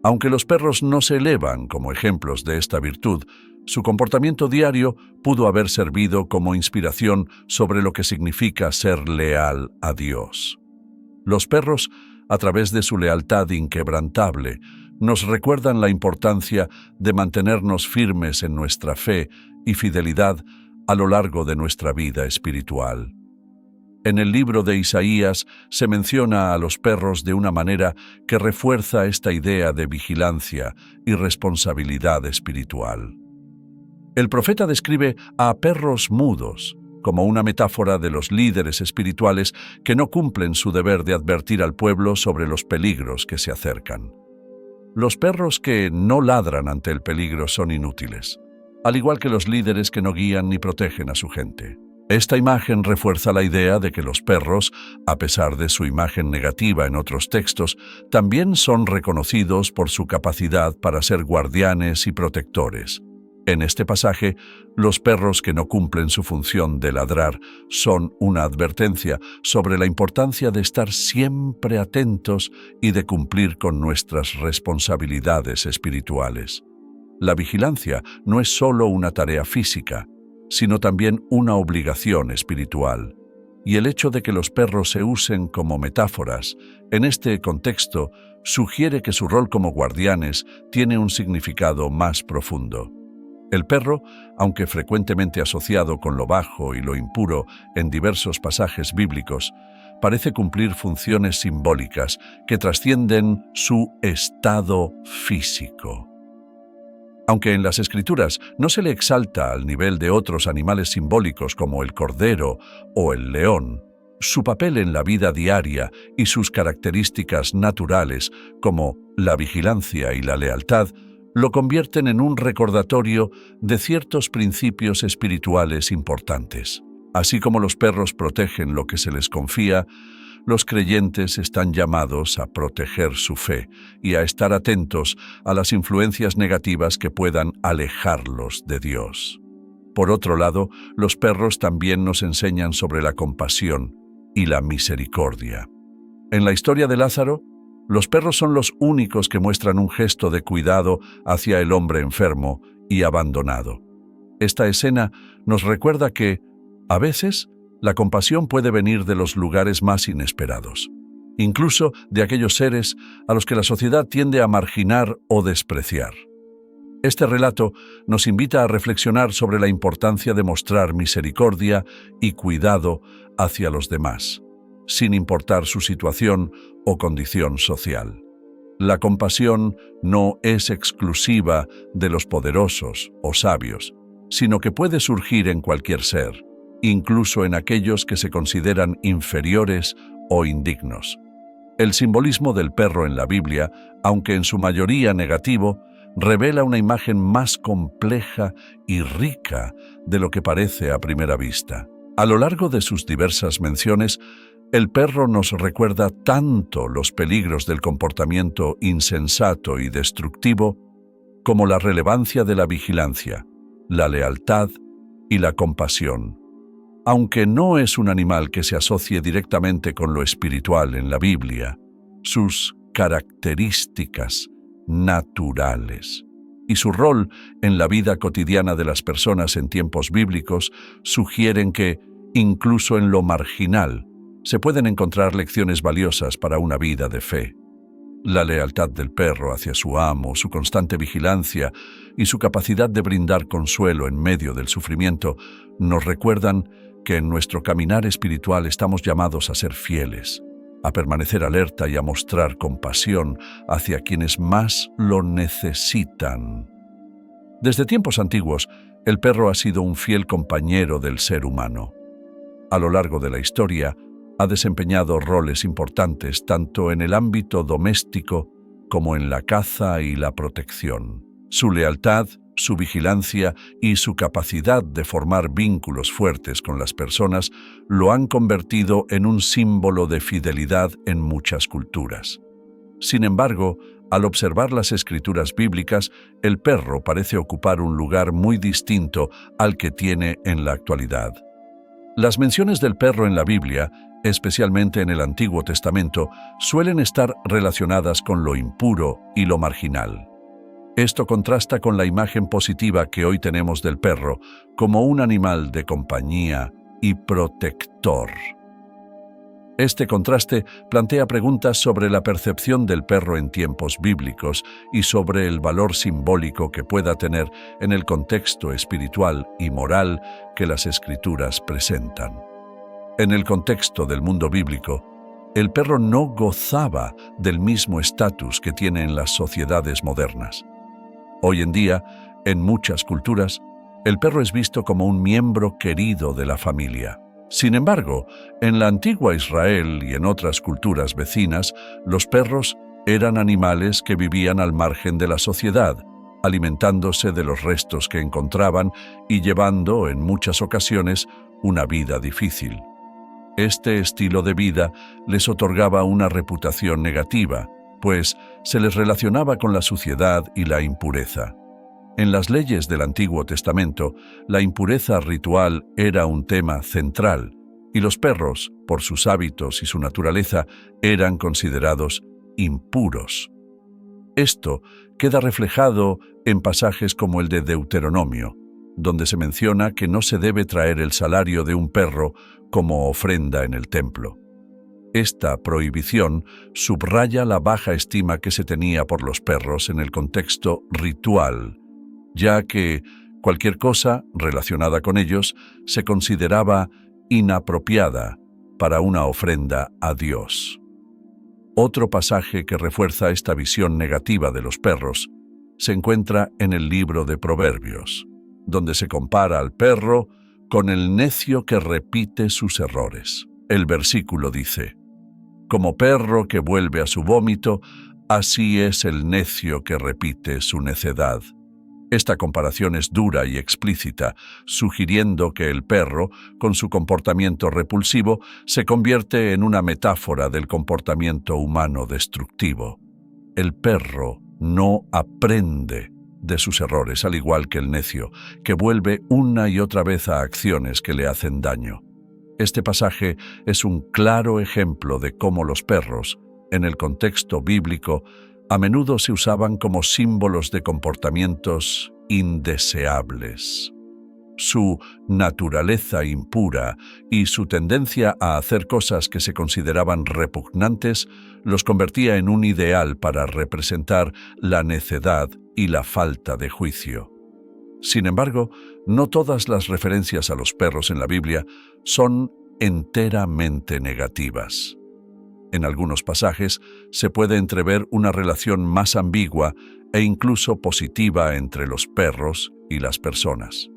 Aunque los perros no se elevan como ejemplos de esta virtud, su comportamiento diario pudo haber servido como inspiración sobre lo que significa ser leal a Dios. Los perros, a través de su lealtad inquebrantable, nos recuerdan la importancia de mantenernos firmes en nuestra fe y fidelidad a lo largo de nuestra vida espiritual. En el libro de Isaías se menciona a los perros de una manera que refuerza esta idea de vigilancia y responsabilidad espiritual. El profeta describe a perros mudos como una metáfora de los líderes espirituales que no cumplen su deber de advertir al pueblo sobre los peligros que se acercan. Los perros que no ladran ante el peligro son inútiles, al igual que los líderes que no guían ni protegen a su gente. Esta imagen refuerza la idea de que los perros, a pesar de su imagen negativa en otros textos, también son reconocidos por su capacidad para ser guardianes y protectores. En este pasaje, los perros que no cumplen su función de ladrar son una advertencia sobre la importancia de estar siempre atentos y de cumplir con nuestras responsabilidades espirituales. La vigilancia no es solo una tarea física, sino también una obligación espiritual. Y el hecho de que los perros se usen como metáforas en este contexto sugiere que su rol como guardianes tiene un significado más profundo. El perro, aunque frecuentemente asociado con lo bajo y lo impuro en diversos pasajes bíblicos, parece cumplir funciones simbólicas que trascienden su estado físico. Aunque en las Escrituras no se le exalta al nivel de otros animales simbólicos como el cordero o el león, su papel en la vida diaria y sus características naturales como la vigilancia y la lealtad lo convierten en un recordatorio de ciertos principios espirituales importantes. Así como los perros protegen lo que se les confía, los creyentes están llamados a proteger su fe y a estar atentos a las influencias negativas que puedan alejarlos de Dios. Por otro lado, los perros también nos enseñan sobre la compasión y la misericordia. En la historia de Lázaro, los perros son los únicos que muestran un gesto de cuidado hacia el hombre enfermo y abandonado. Esta escena nos recuerda que, a veces, la compasión puede venir de los lugares más inesperados, incluso de aquellos seres a los que la sociedad tiende a marginar o despreciar. Este relato nos invita a reflexionar sobre la importancia de mostrar misericordia y cuidado hacia los demás, sin importar su situación o condición social. La compasión no es exclusiva de los poderosos o sabios, sino que puede surgir en cualquier ser, incluso en aquellos que se consideran inferiores o indignos. El simbolismo del perro en la Biblia, aunque en su mayoría negativo, revela una imagen más compleja y rica de lo que parece a primera vista. A lo largo de sus diversas menciones, el perro nos recuerda tanto los peligros del comportamiento insensato y destructivo como la relevancia de la vigilancia, la lealtad y la compasión. Aunque no es un animal que se asocie directamente con lo espiritual en la Biblia, sus características naturales y su rol en la vida cotidiana de las personas en tiempos bíblicos sugieren que, incluso en lo marginal, se pueden encontrar lecciones valiosas para una vida de fe. La lealtad del perro hacia su amo, su constante vigilancia y su capacidad de brindar consuelo en medio del sufrimiento nos recuerdan que en nuestro caminar espiritual estamos llamados a ser fieles, a permanecer alerta y a mostrar compasión hacia quienes más lo necesitan. Desde tiempos antiguos, el perro ha sido un fiel compañero del ser humano. A lo largo de la historia, ha desempeñado roles importantes tanto en el ámbito doméstico como en la caza y la protección. Su lealtad Su vigilancia y su capacidad de formar vínculos fuertes con las personas lo han convertido en un símbolo de fidelidad en muchas culturas. Sin embargo, al observar las escrituras bíblicas, el perro parece ocupar un lugar muy distinto al que tiene en la actualidad. Las menciones del perro en la Biblia, especialmente en el Antiguo Testamento, suelen estar relacionadas con lo impuro y lo marginal. Esto contrasta con la imagen positiva que hoy tenemos del perro como un animal de compañía y protector. Este contraste plantea preguntas sobre la percepción del perro en tiempos bíblicos y sobre el valor simbólico que pueda tener en el contexto espiritual y moral que las Escrituras presentan. En el contexto del mundo bíblico, el perro no gozaba del mismo estatus que tiene en las sociedades modernas. Hoy en día, en muchas culturas, el perro es visto como un miembro querido de la familia. Sin embargo, en la antigua Israel y en otras culturas vecinas, los perros eran animales que vivían al margen de la sociedad, alimentándose de los restos que encontraban y llevando, en muchas ocasiones, una vida difícil. Este estilo de vida les otorgaba una reputación negativa, pues se les relacionaba con la suciedad y la impureza. En las leyes del Antiguo Testamento, la impureza ritual era un tema central, y los perros, por sus hábitos y su naturaleza, eran considerados impuros. Esto queda reflejado en pasajes como el de Deuteronomio, donde se menciona que no se debe traer el salario de un perro como ofrenda en el templo. Esta prohibición subraya la baja estima que se tenía por los perros en el contexto ritual, ya que cualquier cosa relacionada con ellos se consideraba inapropiada para una ofrenda a Dios. Otro pasaje que refuerza esta visión negativa de los perros se encuentra en el libro de Proverbios, donde se compara al perro con el necio que repite sus errores. El versículo dice: «Como perro que vuelve a su vómito, así es el necio que repite su necedad». Esta comparación es dura y explícita, sugiriendo que el perro, con su comportamiento repulsivo, se convierte en una metáfora del comportamiento humano destructivo. El perro no aprende de sus errores, al igual que el necio, que vuelve una y otra vez a acciones que le hacen daño. Este pasaje es un claro ejemplo de cómo los perros, en el contexto bíblico, a menudo se usaban como símbolos de comportamientos indeseables. Su naturaleza impura y su tendencia a hacer cosas que se consideraban repugnantes los convertía en un ideal para representar la necedad y la falta de juicio. Sin embargo, no todas las referencias a los perros en la Biblia son enteramente negativas. En algunos pasajes se puede entrever una relación más ambigua e incluso positiva entre los perros y las personas.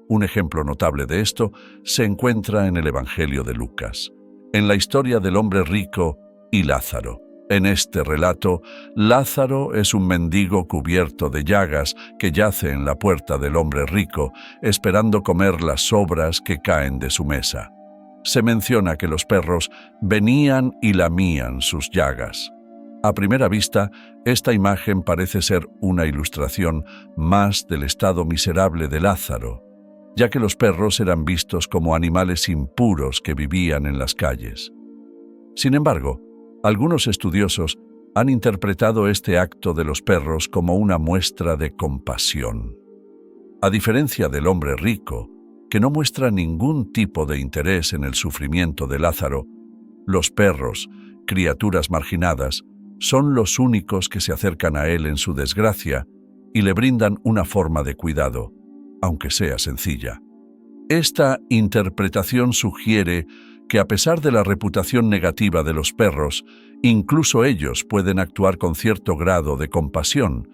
Un ejemplo notable de esto se encuentra en el Evangelio de Lucas, en la historia del hombre rico y Lázaro. En este relato, Lázaro es un mendigo cubierto de llagas que yace en la puerta del hombre rico, esperando comer las sobras que caen de su mesa. Se menciona que los perros venían y lamían sus llagas. A primera vista, esta imagen parece ser una ilustración más del estado miserable de Lázaro, ya que los perros eran vistos como animales impuros que vivían en las calles. Sin embargo, algunos estudiosos han interpretado este acto de los perros como una muestra de compasión. A diferencia del hombre rico, que no muestra ningún tipo de interés en el sufrimiento de Lázaro, los perros, criaturas marginadas, son los únicos que se acercan a él en su desgracia y le brindan una forma de cuidado, aunque sea sencilla. Esta interpretación sugiere que a pesar de la reputación negativa de los perros, incluso ellos pueden actuar con cierto grado de compasión,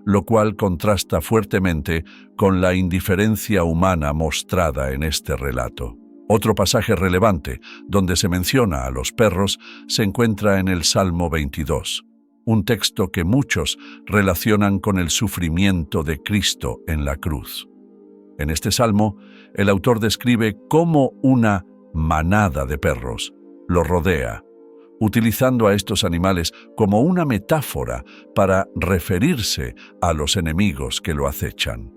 lo cual contrasta fuertemente con la indiferencia humana mostrada en este relato. Otro pasaje relevante, donde se menciona a los perros, se encuentra en el Salmo 22, un texto que muchos relacionan con el sufrimiento de Cristo en la cruz. En este salmo, el autor describe cómo una manada de perros lo rodea, utilizando a estos animales como una metáfora para referirse a los enemigos que lo acechan.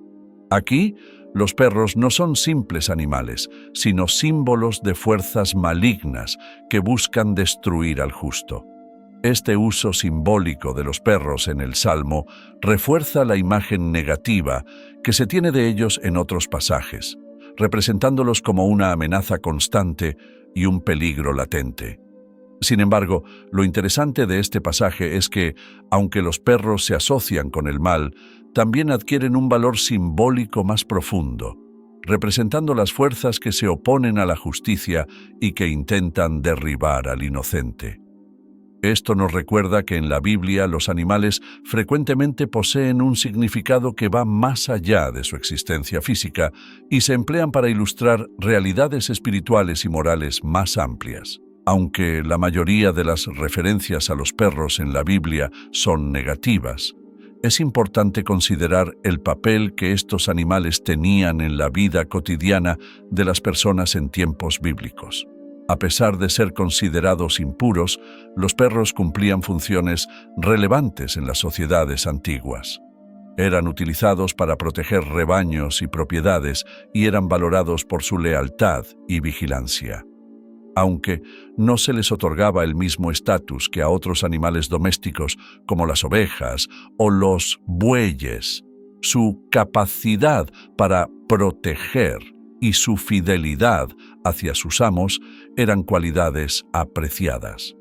Aquí, los perros no son simples animales, sino símbolos de fuerzas malignas que buscan destruir al justo. Este uso simbólico de los perros en el Salmo refuerza la imagen negativa que se tiene de ellos en otros pasajes, representándolos como una amenaza constante y un peligro latente. Sin embargo, lo interesante de este pasaje es que, aunque los perros se asocian con el mal, también adquieren un valor simbólico más profundo, representando las fuerzas que se oponen a la justicia y que intentan derribar al inocente. Esto nos recuerda que en la Biblia los animales frecuentemente poseen un significado que va más allá de su existencia física y se emplean para ilustrar realidades espirituales y morales más amplias. Aunque la mayoría de las referencias a los perros en la Biblia son negativas, es importante considerar el papel que estos animales tenían en la vida cotidiana de las personas en tiempos bíblicos. A pesar de ser considerados impuros, los perros cumplían funciones relevantes en las sociedades antiguas. Eran utilizados para proteger rebaños y propiedades y eran valorados por su lealtad y vigilancia. Aunque no se les otorgaba el mismo estatus que a otros animales domésticos como las ovejas o los bueyes, su capacidad para proteger y su fidelidad hacia sus amos eran cualidades apreciadas.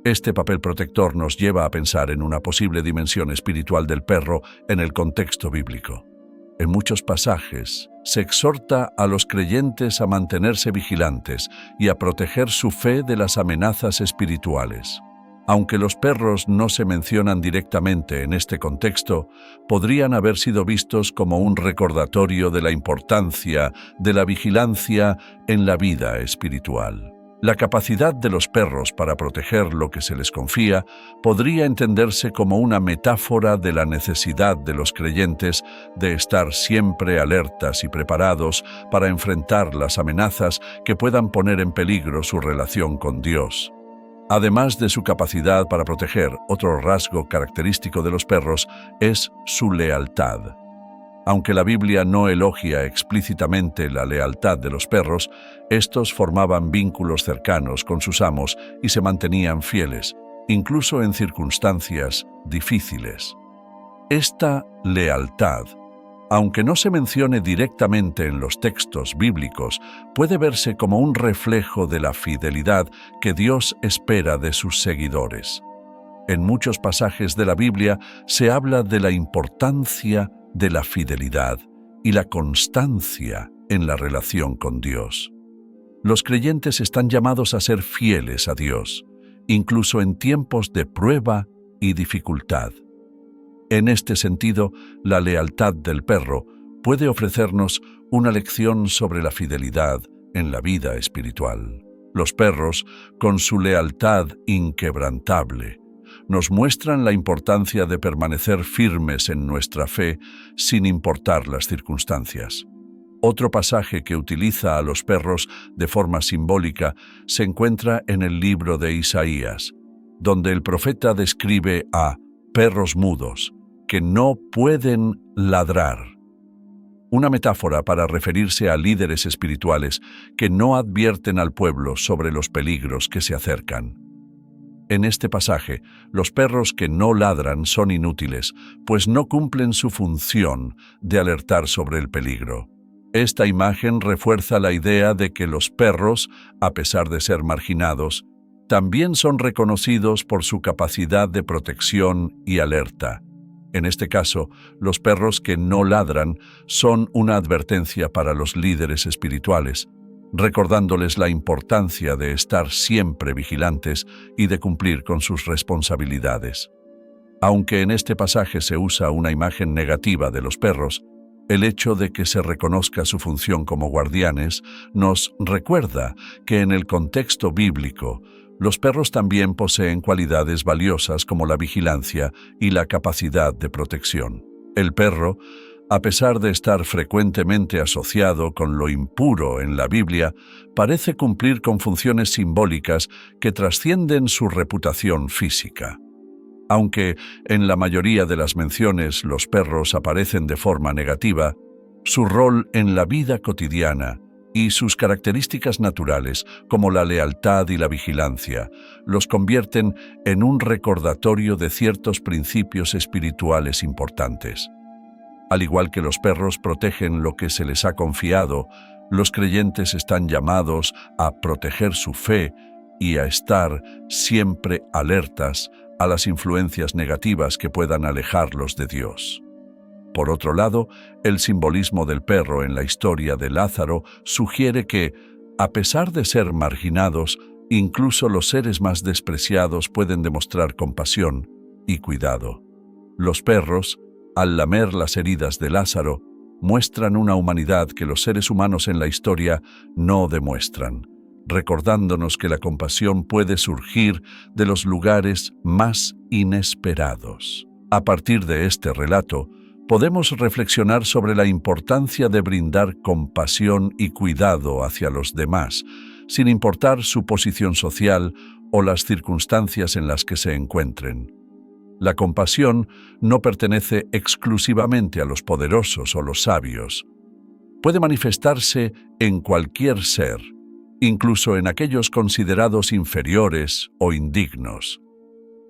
Este papel protector nos lleva a pensar en una posible dimensión espiritual del perro en el contexto bíblico. En muchos pasajes se exhorta a los creyentes a mantenerse vigilantes y a proteger su fe de las amenazas espirituales. Aunque los perros no se mencionan directamente en este contexto, podrían haber sido vistos como un recordatorio de la importancia de la vigilancia en la vida espiritual. La capacidad de los perros para proteger lo que se les confía podría entenderse como una metáfora de la necesidad de los creyentes de estar siempre alertas y preparados para enfrentar las amenazas que puedan poner en peligro su relación con Dios. Además de su capacidad para proteger, otro rasgo característico de los perros es su lealtad. Aunque la Biblia no elogia explícitamente la lealtad de los perros, estos formaban vínculos cercanos con sus amos y se mantenían fieles, incluso en circunstancias difíciles. Esta lealtad, aunque no se mencione directamente en los textos bíblicos, puede verse como un reflejo de la fidelidad que Dios espera de sus seguidores. En muchos pasajes de la Biblia se habla de la importancia de la fidelidad y la constancia en la relación con Dios. Los creyentes están llamados a ser fieles a Dios, incluso en tiempos de prueba y dificultad. En este sentido, la lealtad del perro puede ofrecernos una lección sobre la fidelidad en la vida espiritual. Los perros, con su lealtad inquebrantable, nos muestran la importancia de permanecer firmes en nuestra fe sin importar las circunstancias. Otro pasaje que utiliza a los perros de forma simbólica se encuentra en el libro de Isaías, donde el profeta describe a perros mudos que no pueden ladrar. Una metáfora para referirse a líderes espirituales que no advierten al pueblo sobre los peligros que se acercan. En este pasaje, los perros que no ladran son inútiles, pues no cumplen su función de alertar sobre el peligro. Esta imagen refuerza la idea de que los perros, a pesar de ser marginados, también son reconocidos por su capacidad de protección y alerta. En este caso, los perros que no ladran son una advertencia para los líderes espirituales, recordándoles la importancia de estar siempre vigilantes y de cumplir con sus responsabilidades. Aunque en este pasaje se usa una imagen negativa de los perros, el hecho de que se reconozca su función como guardianes nos recuerda que en el contexto bíblico, Los perros también poseen cualidades valiosas como la vigilancia y la capacidad de protección. El perro, a pesar de estar frecuentemente asociado con lo impuro en la Biblia, parece cumplir con funciones simbólicas que trascienden su reputación física. Aunque en la mayoría de las menciones los perros aparecen de forma negativa, su rol en la vida cotidiana y sus características naturales, como la lealtad y la vigilancia, los convierten en un recordatorio de ciertos principios espirituales importantes. Al igual que los perros protegen lo que se les ha confiado, los creyentes están llamados a proteger su fe y a estar siempre alertas a las influencias negativas que puedan alejarlos de Dios. Por otro lado, el simbolismo del perro en la historia de Lázaro sugiere que, a pesar de ser marginados, incluso los seres más despreciados pueden demostrar compasión y cuidado. Los perros, al lamer las heridas de Lázaro, muestran una humanidad que los seres humanos en la historia no demuestran, recordándonos que la compasión puede surgir de los lugares más inesperados. A partir de este relato, podemos reflexionar sobre la importancia de brindar compasión y cuidado hacia los demás, sin importar su posición social o las circunstancias en las que se encuentren. La compasión no pertenece exclusivamente a los poderosos o los sabios. Puede manifestarse en cualquier ser, incluso en aquellos considerados inferiores o indignos.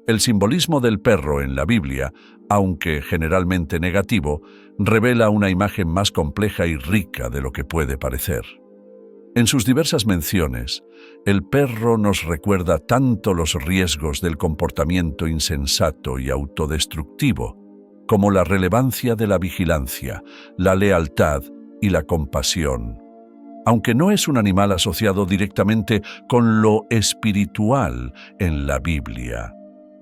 El simbolismo del perro en la Biblia, aunque generalmente negativo, revela una imagen más compleja y rica de lo que puede parecer. En sus diversas menciones, el perro nos recuerda tanto los riesgos del comportamiento insensato y autodestructivo, como la relevancia de la vigilancia, la lealtad y la compasión. Aunque no es un animal asociado directamente con lo espiritual en la Biblia,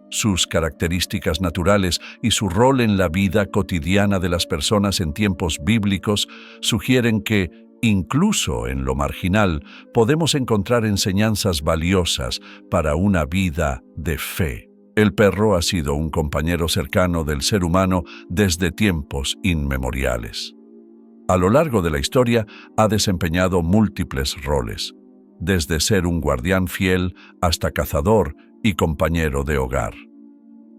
sus características naturales y su rol en la vida cotidiana de las personas en tiempos bíblicos sugieren que, incluso en lo marginal, podemos encontrar enseñanzas valiosas para una vida de fe. El perro ha sido un compañero cercano del ser humano desde tiempos inmemoriales. A lo largo de la historia ha desempeñado múltiples roles, desde ser un guardián fiel hasta cazador y compañero de hogar.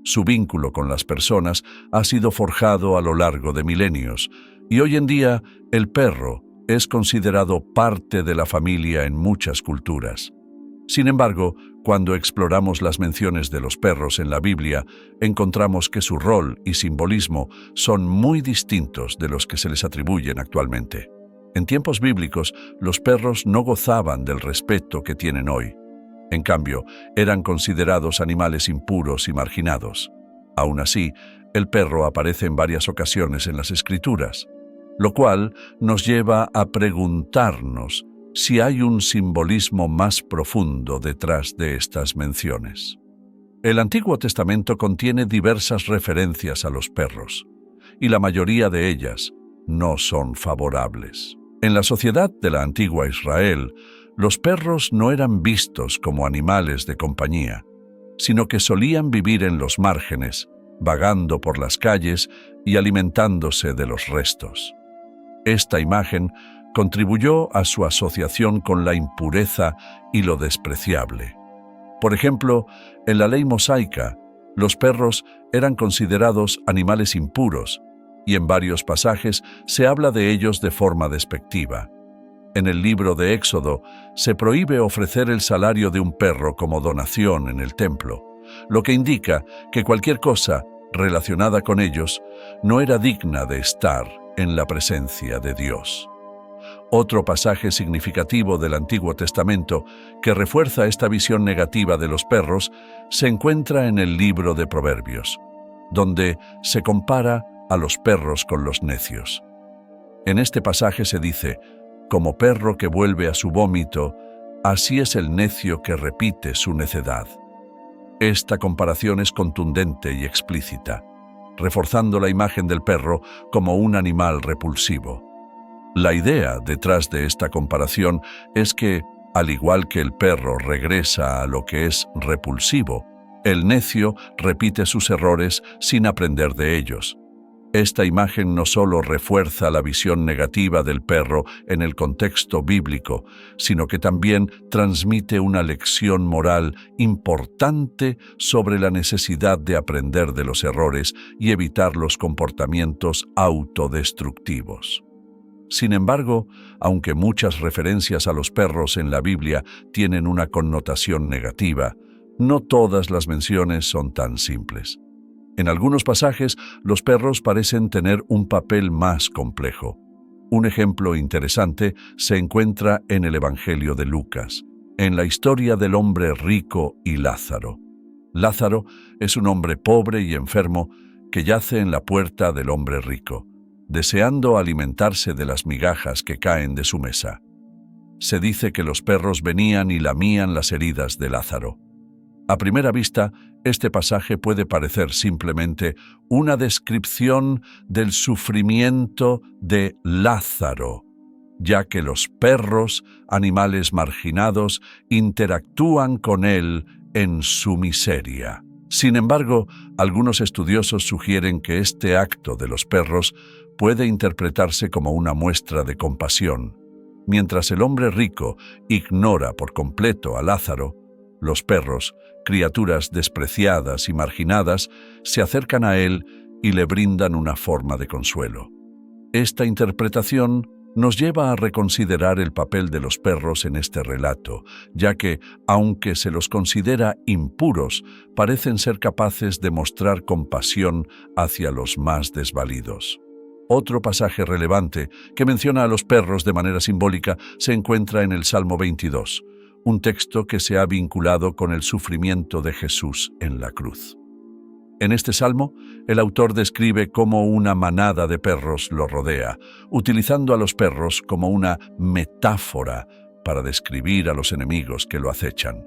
Su vínculo con las personas ha sido forjado a lo largo de milenios, y hoy en día el perro es considerado parte de la familia en muchas culturas. Sin embargo, cuando exploramos las menciones de los perros en la Biblia, encontramos que su rol y simbolismo son muy distintos de los que se les atribuyen actualmente. En tiempos bíblicos, los perros no gozaban del respeto que tienen hoy. En cambio, eran considerados animales impuros y marginados. Aún así, el perro aparece en varias ocasiones en las Escrituras, lo cual nos lleva a preguntarnos si hay un simbolismo más profundo detrás de estas menciones. El Antiguo Testamento contiene diversas referencias a los perros, y la mayoría de ellas no son favorables. En la sociedad de la antigua Israel, los perros no eran vistos como animales de compañía, sino que solían vivir en los márgenes, vagando por las calles y alimentándose de los restos. Esta imagen contribuyó a su asociación con la impureza y lo despreciable. Por ejemplo, en la ley mosaica, los perros eran considerados animales impuros, y en varios pasajes se habla de ellos de forma despectiva. En el libro de Éxodo se prohíbe ofrecer el salario de un perro como donación en el templo, lo que indica que cualquier cosa relacionada con ellos no era digna de estar en la presencia de Dios. Otro pasaje significativo del Antiguo Testamento que refuerza esta visión negativa de los perros se encuentra en el libro de Proverbios, donde se compara a los perros con los necios. En este pasaje se dice: como perro que vuelve a su vómito, así es el necio que repite su necedad. Esta comparación es contundente y explícita, reforzando la imagen del perro como un animal repulsivo. La idea detrás de esta comparación es que, Al igual que el perro regresa a lo que es repulsivo, el necio repite sus errores sin aprender de ellos. Esta imagen no solo refuerza la visión negativa del perro en el contexto bíblico, sino que también transmite una lección moral importante sobre la necesidad de aprender de los errores y evitar los comportamientos autodestructivos. Sin embargo, aunque muchas referencias a los perros en la Biblia tienen una connotación negativa, no todas las menciones son tan simples. En algunos pasajes, los perros parecen tener un papel más complejo. Un ejemplo interesante se encuentra en el Evangelio de Lucas, en la historia del hombre rico y Lázaro. Lázaro es un hombre pobre y enfermo que yace en la puerta del hombre rico, deseando alimentarse de las migajas que caen de su mesa. Se dice que los perros venían y lamían las heridas de Lázaro. A primera vista, este pasaje puede parecer simplemente una descripción del sufrimiento de Lázaro, ya que los perros, animales marginados, interactúan con él en su miseria. Sin embargo, algunos estudiosos sugieren que este acto de los perros puede interpretarse como una muestra de compasión. Mientras el hombre rico ignora por completo a Lázaro, los perros, criaturas despreciadas y marginadas, se acercan a él y le brindan una forma de consuelo. Esta interpretación nos lleva a reconsiderar el papel de los perros en este relato, ya que, aunque se los considera impuros, parecen ser capaces de mostrar compasión hacia los más desvalidos. Otro pasaje relevante que menciona a los perros de manera simbólica se encuentra en el Salmo 22, un texto que se ha vinculado con el sufrimiento de Jesús en la cruz. En este salmo, el autor describe cómo una manada de perros lo rodea, utilizando a los perros como una metáfora para describir a los enemigos que lo acechan.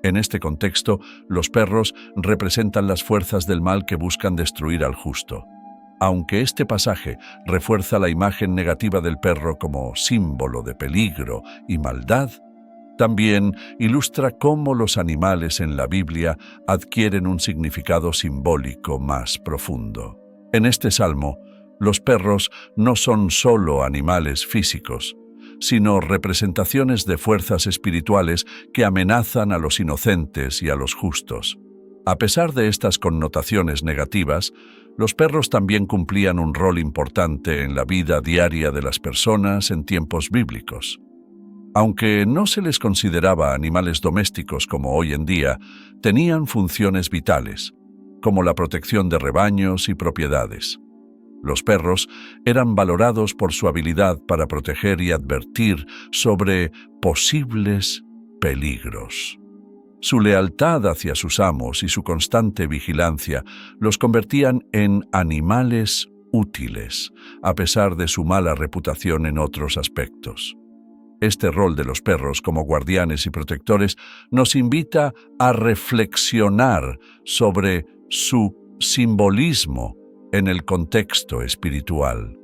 En este contexto, los perros representan las fuerzas del mal que buscan destruir al justo. Aunque este pasaje refuerza la imagen negativa del perro como símbolo de peligro y maldad, también ilustra cómo los animales en la Biblia adquieren un significado simbólico más profundo. En este salmo, los perros no son solo animales físicos, sino representaciones de fuerzas espirituales que amenazan a los inocentes y a los justos. A pesar de estas connotaciones negativas, los perros también cumplían un rol importante en la vida diaria de las personas en tiempos bíblicos. Aunque no se les consideraba animales domésticos como hoy en día, tenían funciones vitales, como la protección de rebaños y propiedades. Los perros eran valorados por su habilidad para proteger y advertir sobre posibles peligros. Su lealtad hacia sus amos y su constante vigilancia los convertían en animales útiles, a pesar de su mala reputación en otros aspectos. Este rol de los perros como guardianes y protectores nos invita a reflexionar sobre su simbolismo en el contexto espiritual.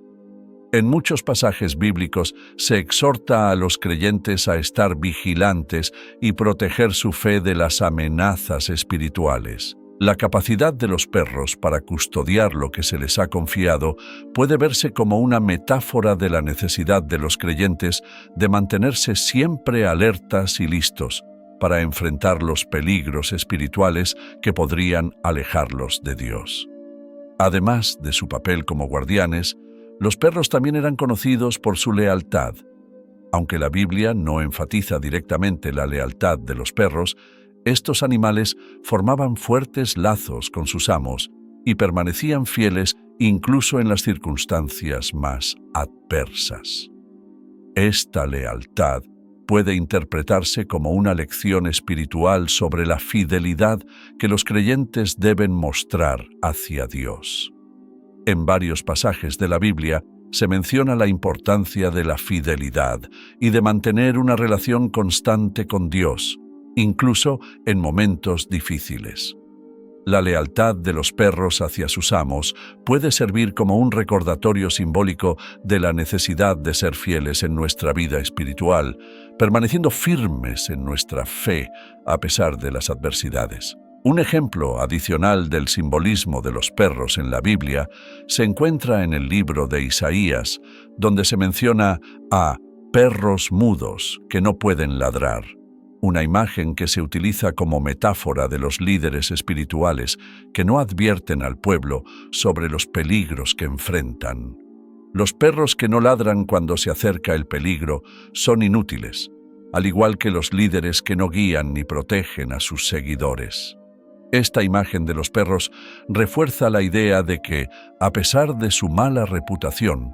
En muchos pasajes bíblicos se exhorta a los creyentes a estar vigilantes y proteger su fe de las amenazas espirituales. La capacidad de los perros para custodiar lo que se les ha confiado puede verse como una metáfora de la necesidad de los creyentes de mantenerse siempre alertas y listos para enfrentar los peligros espirituales que podrían alejarlos de Dios. Además de su papel como guardianes, los perros también eran conocidos por su lealtad. Aunque la Biblia no enfatiza directamente la lealtad de los perros, estos animales formaban fuertes lazos con sus amos y permanecían fieles incluso en las circunstancias más adversas. Esta lealtad puede interpretarse como una lección espiritual sobre la fidelidad que los creyentes deben mostrar hacia Dios. En varios pasajes de la Biblia se menciona la importancia de la fidelidad y de mantener una relación constante con Dios, incluso en momentos difíciles. La lealtad de los perros hacia sus amos puede servir como un recordatorio simbólico de la necesidad de ser fieles en nuestra vida espiritual, permaneciendo firmes en nuestra fe a pesar de las adversidades. Un ejemplo adicional del simbolismo de los perros en la Biblia se encuentra en el libro de Isaías, donde se menciona a perros mudos que no pueden ladrar, una imagen que se utiliza como metáfora de los líderes espirituales que no advierten al pueblo sobre los peligros que enfrentan. Los perros que no ladran cuando se acerca el peligro son inútiles, al igual que los líderes que no guían ni protegen a sus seguidores. Esta imagen de los perros refuerza la idea de que, a pesar de su mala reputación,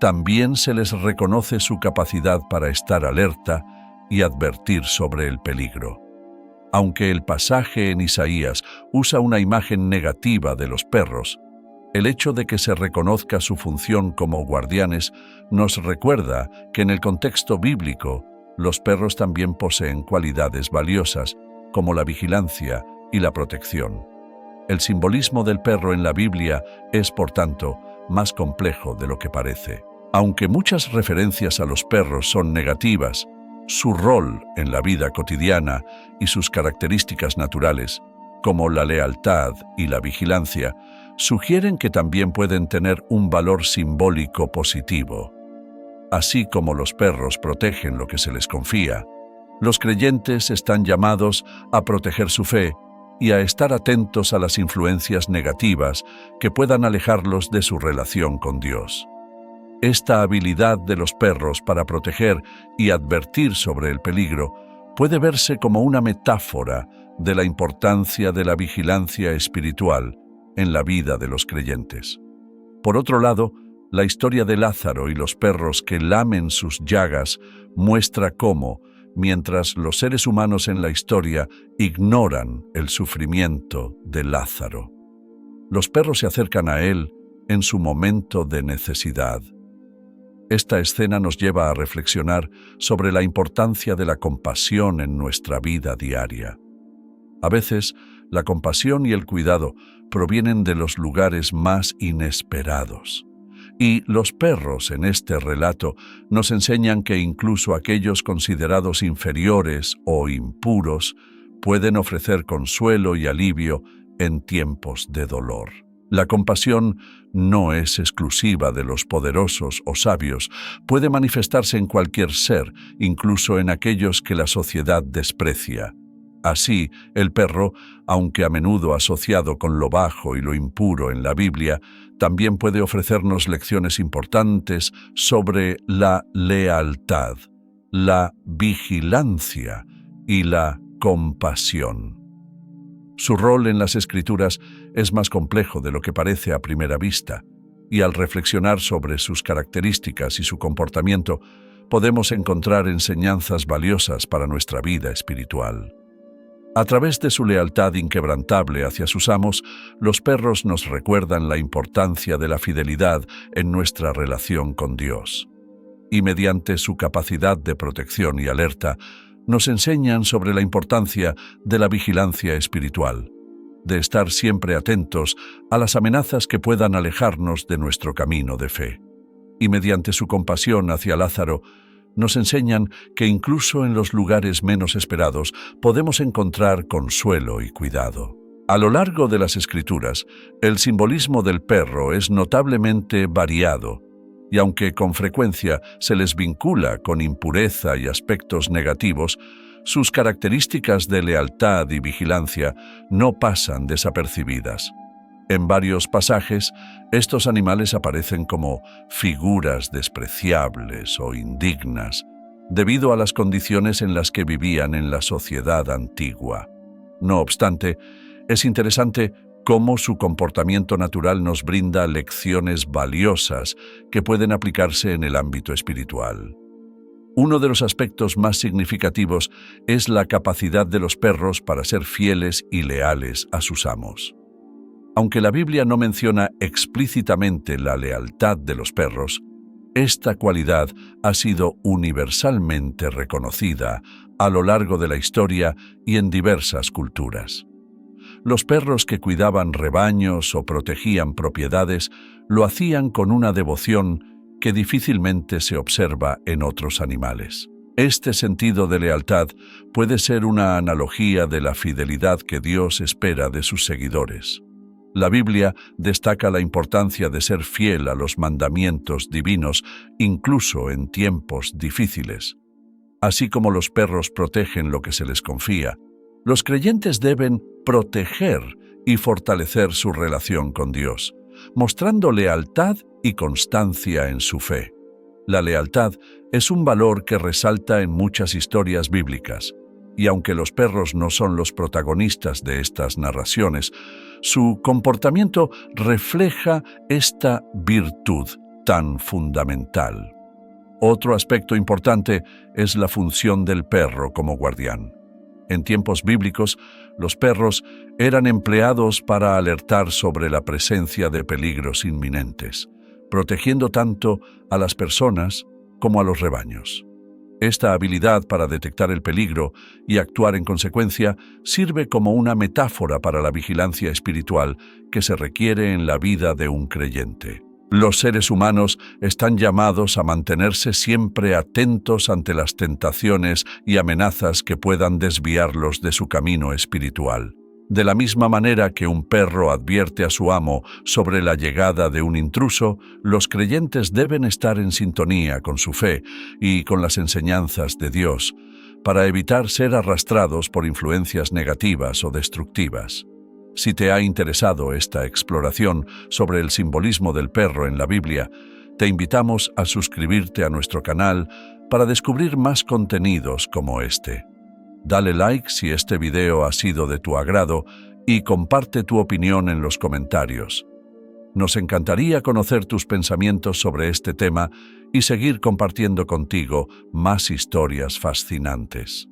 también se les reconoce su capacidad para estar alerta y advertir sobre el peligro. Aunque el pasaje en Isaías usa una imagen negativa de los perros, el hecho de que se reconozca su función como guardianes nos recuerda que en el contexto bíblico, los perros también poseen cualidades valiosas, como la vigilancia y la protección. El simbolismo del perro en la Biblia es, por tanto, más complejo de lo que parece. Aunque muchas referencias a los perros son negativas, su rol en la vida cotidiana y sus características naturales, como la lealtad y la vigilancia, sugieren que también pueden tener un valor simbólico positivo. Así como los perros protegen lo que se les confía, los creyentes están llamados a proteger su fe y a estar atentos a las influencias negativas que puedan alejarlos de su relación con Dios. Esta habilidad de los perros para proteger y advertir sobre el peligro puede verse como una metáfora de la importancia de la vigilancia espiritual en la vida de los creyentes. Por otro lado, la historia de Lázaro y los perros que lamen sus llagas muestra cómo, mientras los seres humanos en la historia ignoran el sufrimiento de Lázaro, los perros se acercan a él en su momento de necesidad. Esta escena nos lleva a reflexionar sobre la importancia de la compasión en nuestra vida diaria. A veces, la compasión y el cuidado provienen de los lugares más inesperados. Y los perros en este relato nos enseñan que incluso aquellos considerados inferiores o impuros pueden ofrecer consuelo y alivio en tiempos de dolor. La compasión no es exclusiva de los poderosos o sabios, puede manifestarse en cualquier ser, incluso en aquellos que la sociedad desprecia. Así, el perro, aunque a menudo asociado con lo bajo y lo impuro en la Biblia, también puede ofrecernos lecciones importantes sobre la lealtad, la vigilancia y la compasión. Su rol en las Escrituras es más complejo de lo que parece a primera vista, y al reflexionar sobre sus características y su comportamiento, podemos encontrar enseñanzas valiosas para nuestra vida espiritual. A través de su lealtad inquebrantable hacia sus amos, los perros nos recuerdan la importancia de la fidelidad en nuestra relación con Dios. Y mediante su capacidad de protección y alerta, nos enseñan sobre la importancia de la vigilancia espiritual, de estar siempre atentos a las amenazas que puedan alejarnos de nuestro camino de fe. Y mediante su compasión hacia Lázaro, nos enseñan que incluso en los lugares menos esperados podemos encontrar consuelo y cuidado. A lo largo de las Escrituras, el simbolismo del perro es notablemente variado, y aunque con frecuencia se les vincula con impureza y aspectos negativos, sus características de lealtad y vigilancia no pasan desapercibidas. En varios pasajes, estos animales aparecen como figuras despreciables o indignas, debido a las condiciones en las que vivían en la sociedad antigua. No obstante, es interesante cómo su comportamiento natural nos brinda lecciones valiosas que pueden aplicarse en el ámbito espiritual. Uno de los aspectos más significativos es la capacidad de los perros para ser fieles y leales a sus amos. Aunque la Biblia no menciona explícitamente la lealtad de los perros, esta cualidad ha sido universalmente reconocida a lo largo de la historia y en diversas culturas. Los perros que cuidaban rebaños o protegían propiedades lo hacían con una devoción que difícilmente se observa en otros animales. Este sentido de lealtad puede ser una analogía de la fidelidad que Dios espera de sus seguidores. La Biblia destaca la importancia de ser fiel a los mandamientos divinos, incluso en tiempos difíciles. Así como los perros protegen lo que se les confía, los creyentes deben proteger y fortalecer su relación con Dios, mostrando lealtad y constancia en su fe. La lealtad es un valor que resalta en muchas historias bíblicas, y aunque los perros no son los protagonistas de estas narraciones, su comportamiento refleja esta virtud tan fundamental. Otro aspecto importante es la función del perro como guardián. En tiempos bíblicos, los perros eran empleados para alertar sobre la presencia de peligros inminentes, protegiendo tanto a las personas como a los rebaños. Esta habilidad para detectar el peligro y actuar en consecuencia sirve como una metáfora para la vigilancia espiritual que se requiere en la vida de un creyente. Los seres humanos están llamados a mantenerse siempre atentos ante las tentaciones y amenazas que puedan desviarlos de su camino espiritual. De la misma manera que un perro advierte a su amo sobre la llegada de un intruso, los creyentes deben estar en sintonía con su fe y con las enseñanzas de Dios, para evitar ser arrastrados por influencias negativas o destructivas. Si te ha interesado esta exploración sobre el simbolismo del perro en la Biblia, te invitamos a suscribirte a nuestro canal para descubrir más contenidos como este. Dale like si este video ha sido de tu agrado y comparte tu opinión en los comentarios. Nos encantaría conocer tus pensamientos sobre este tema y seguir compartiendo contigo más historias fascinantes.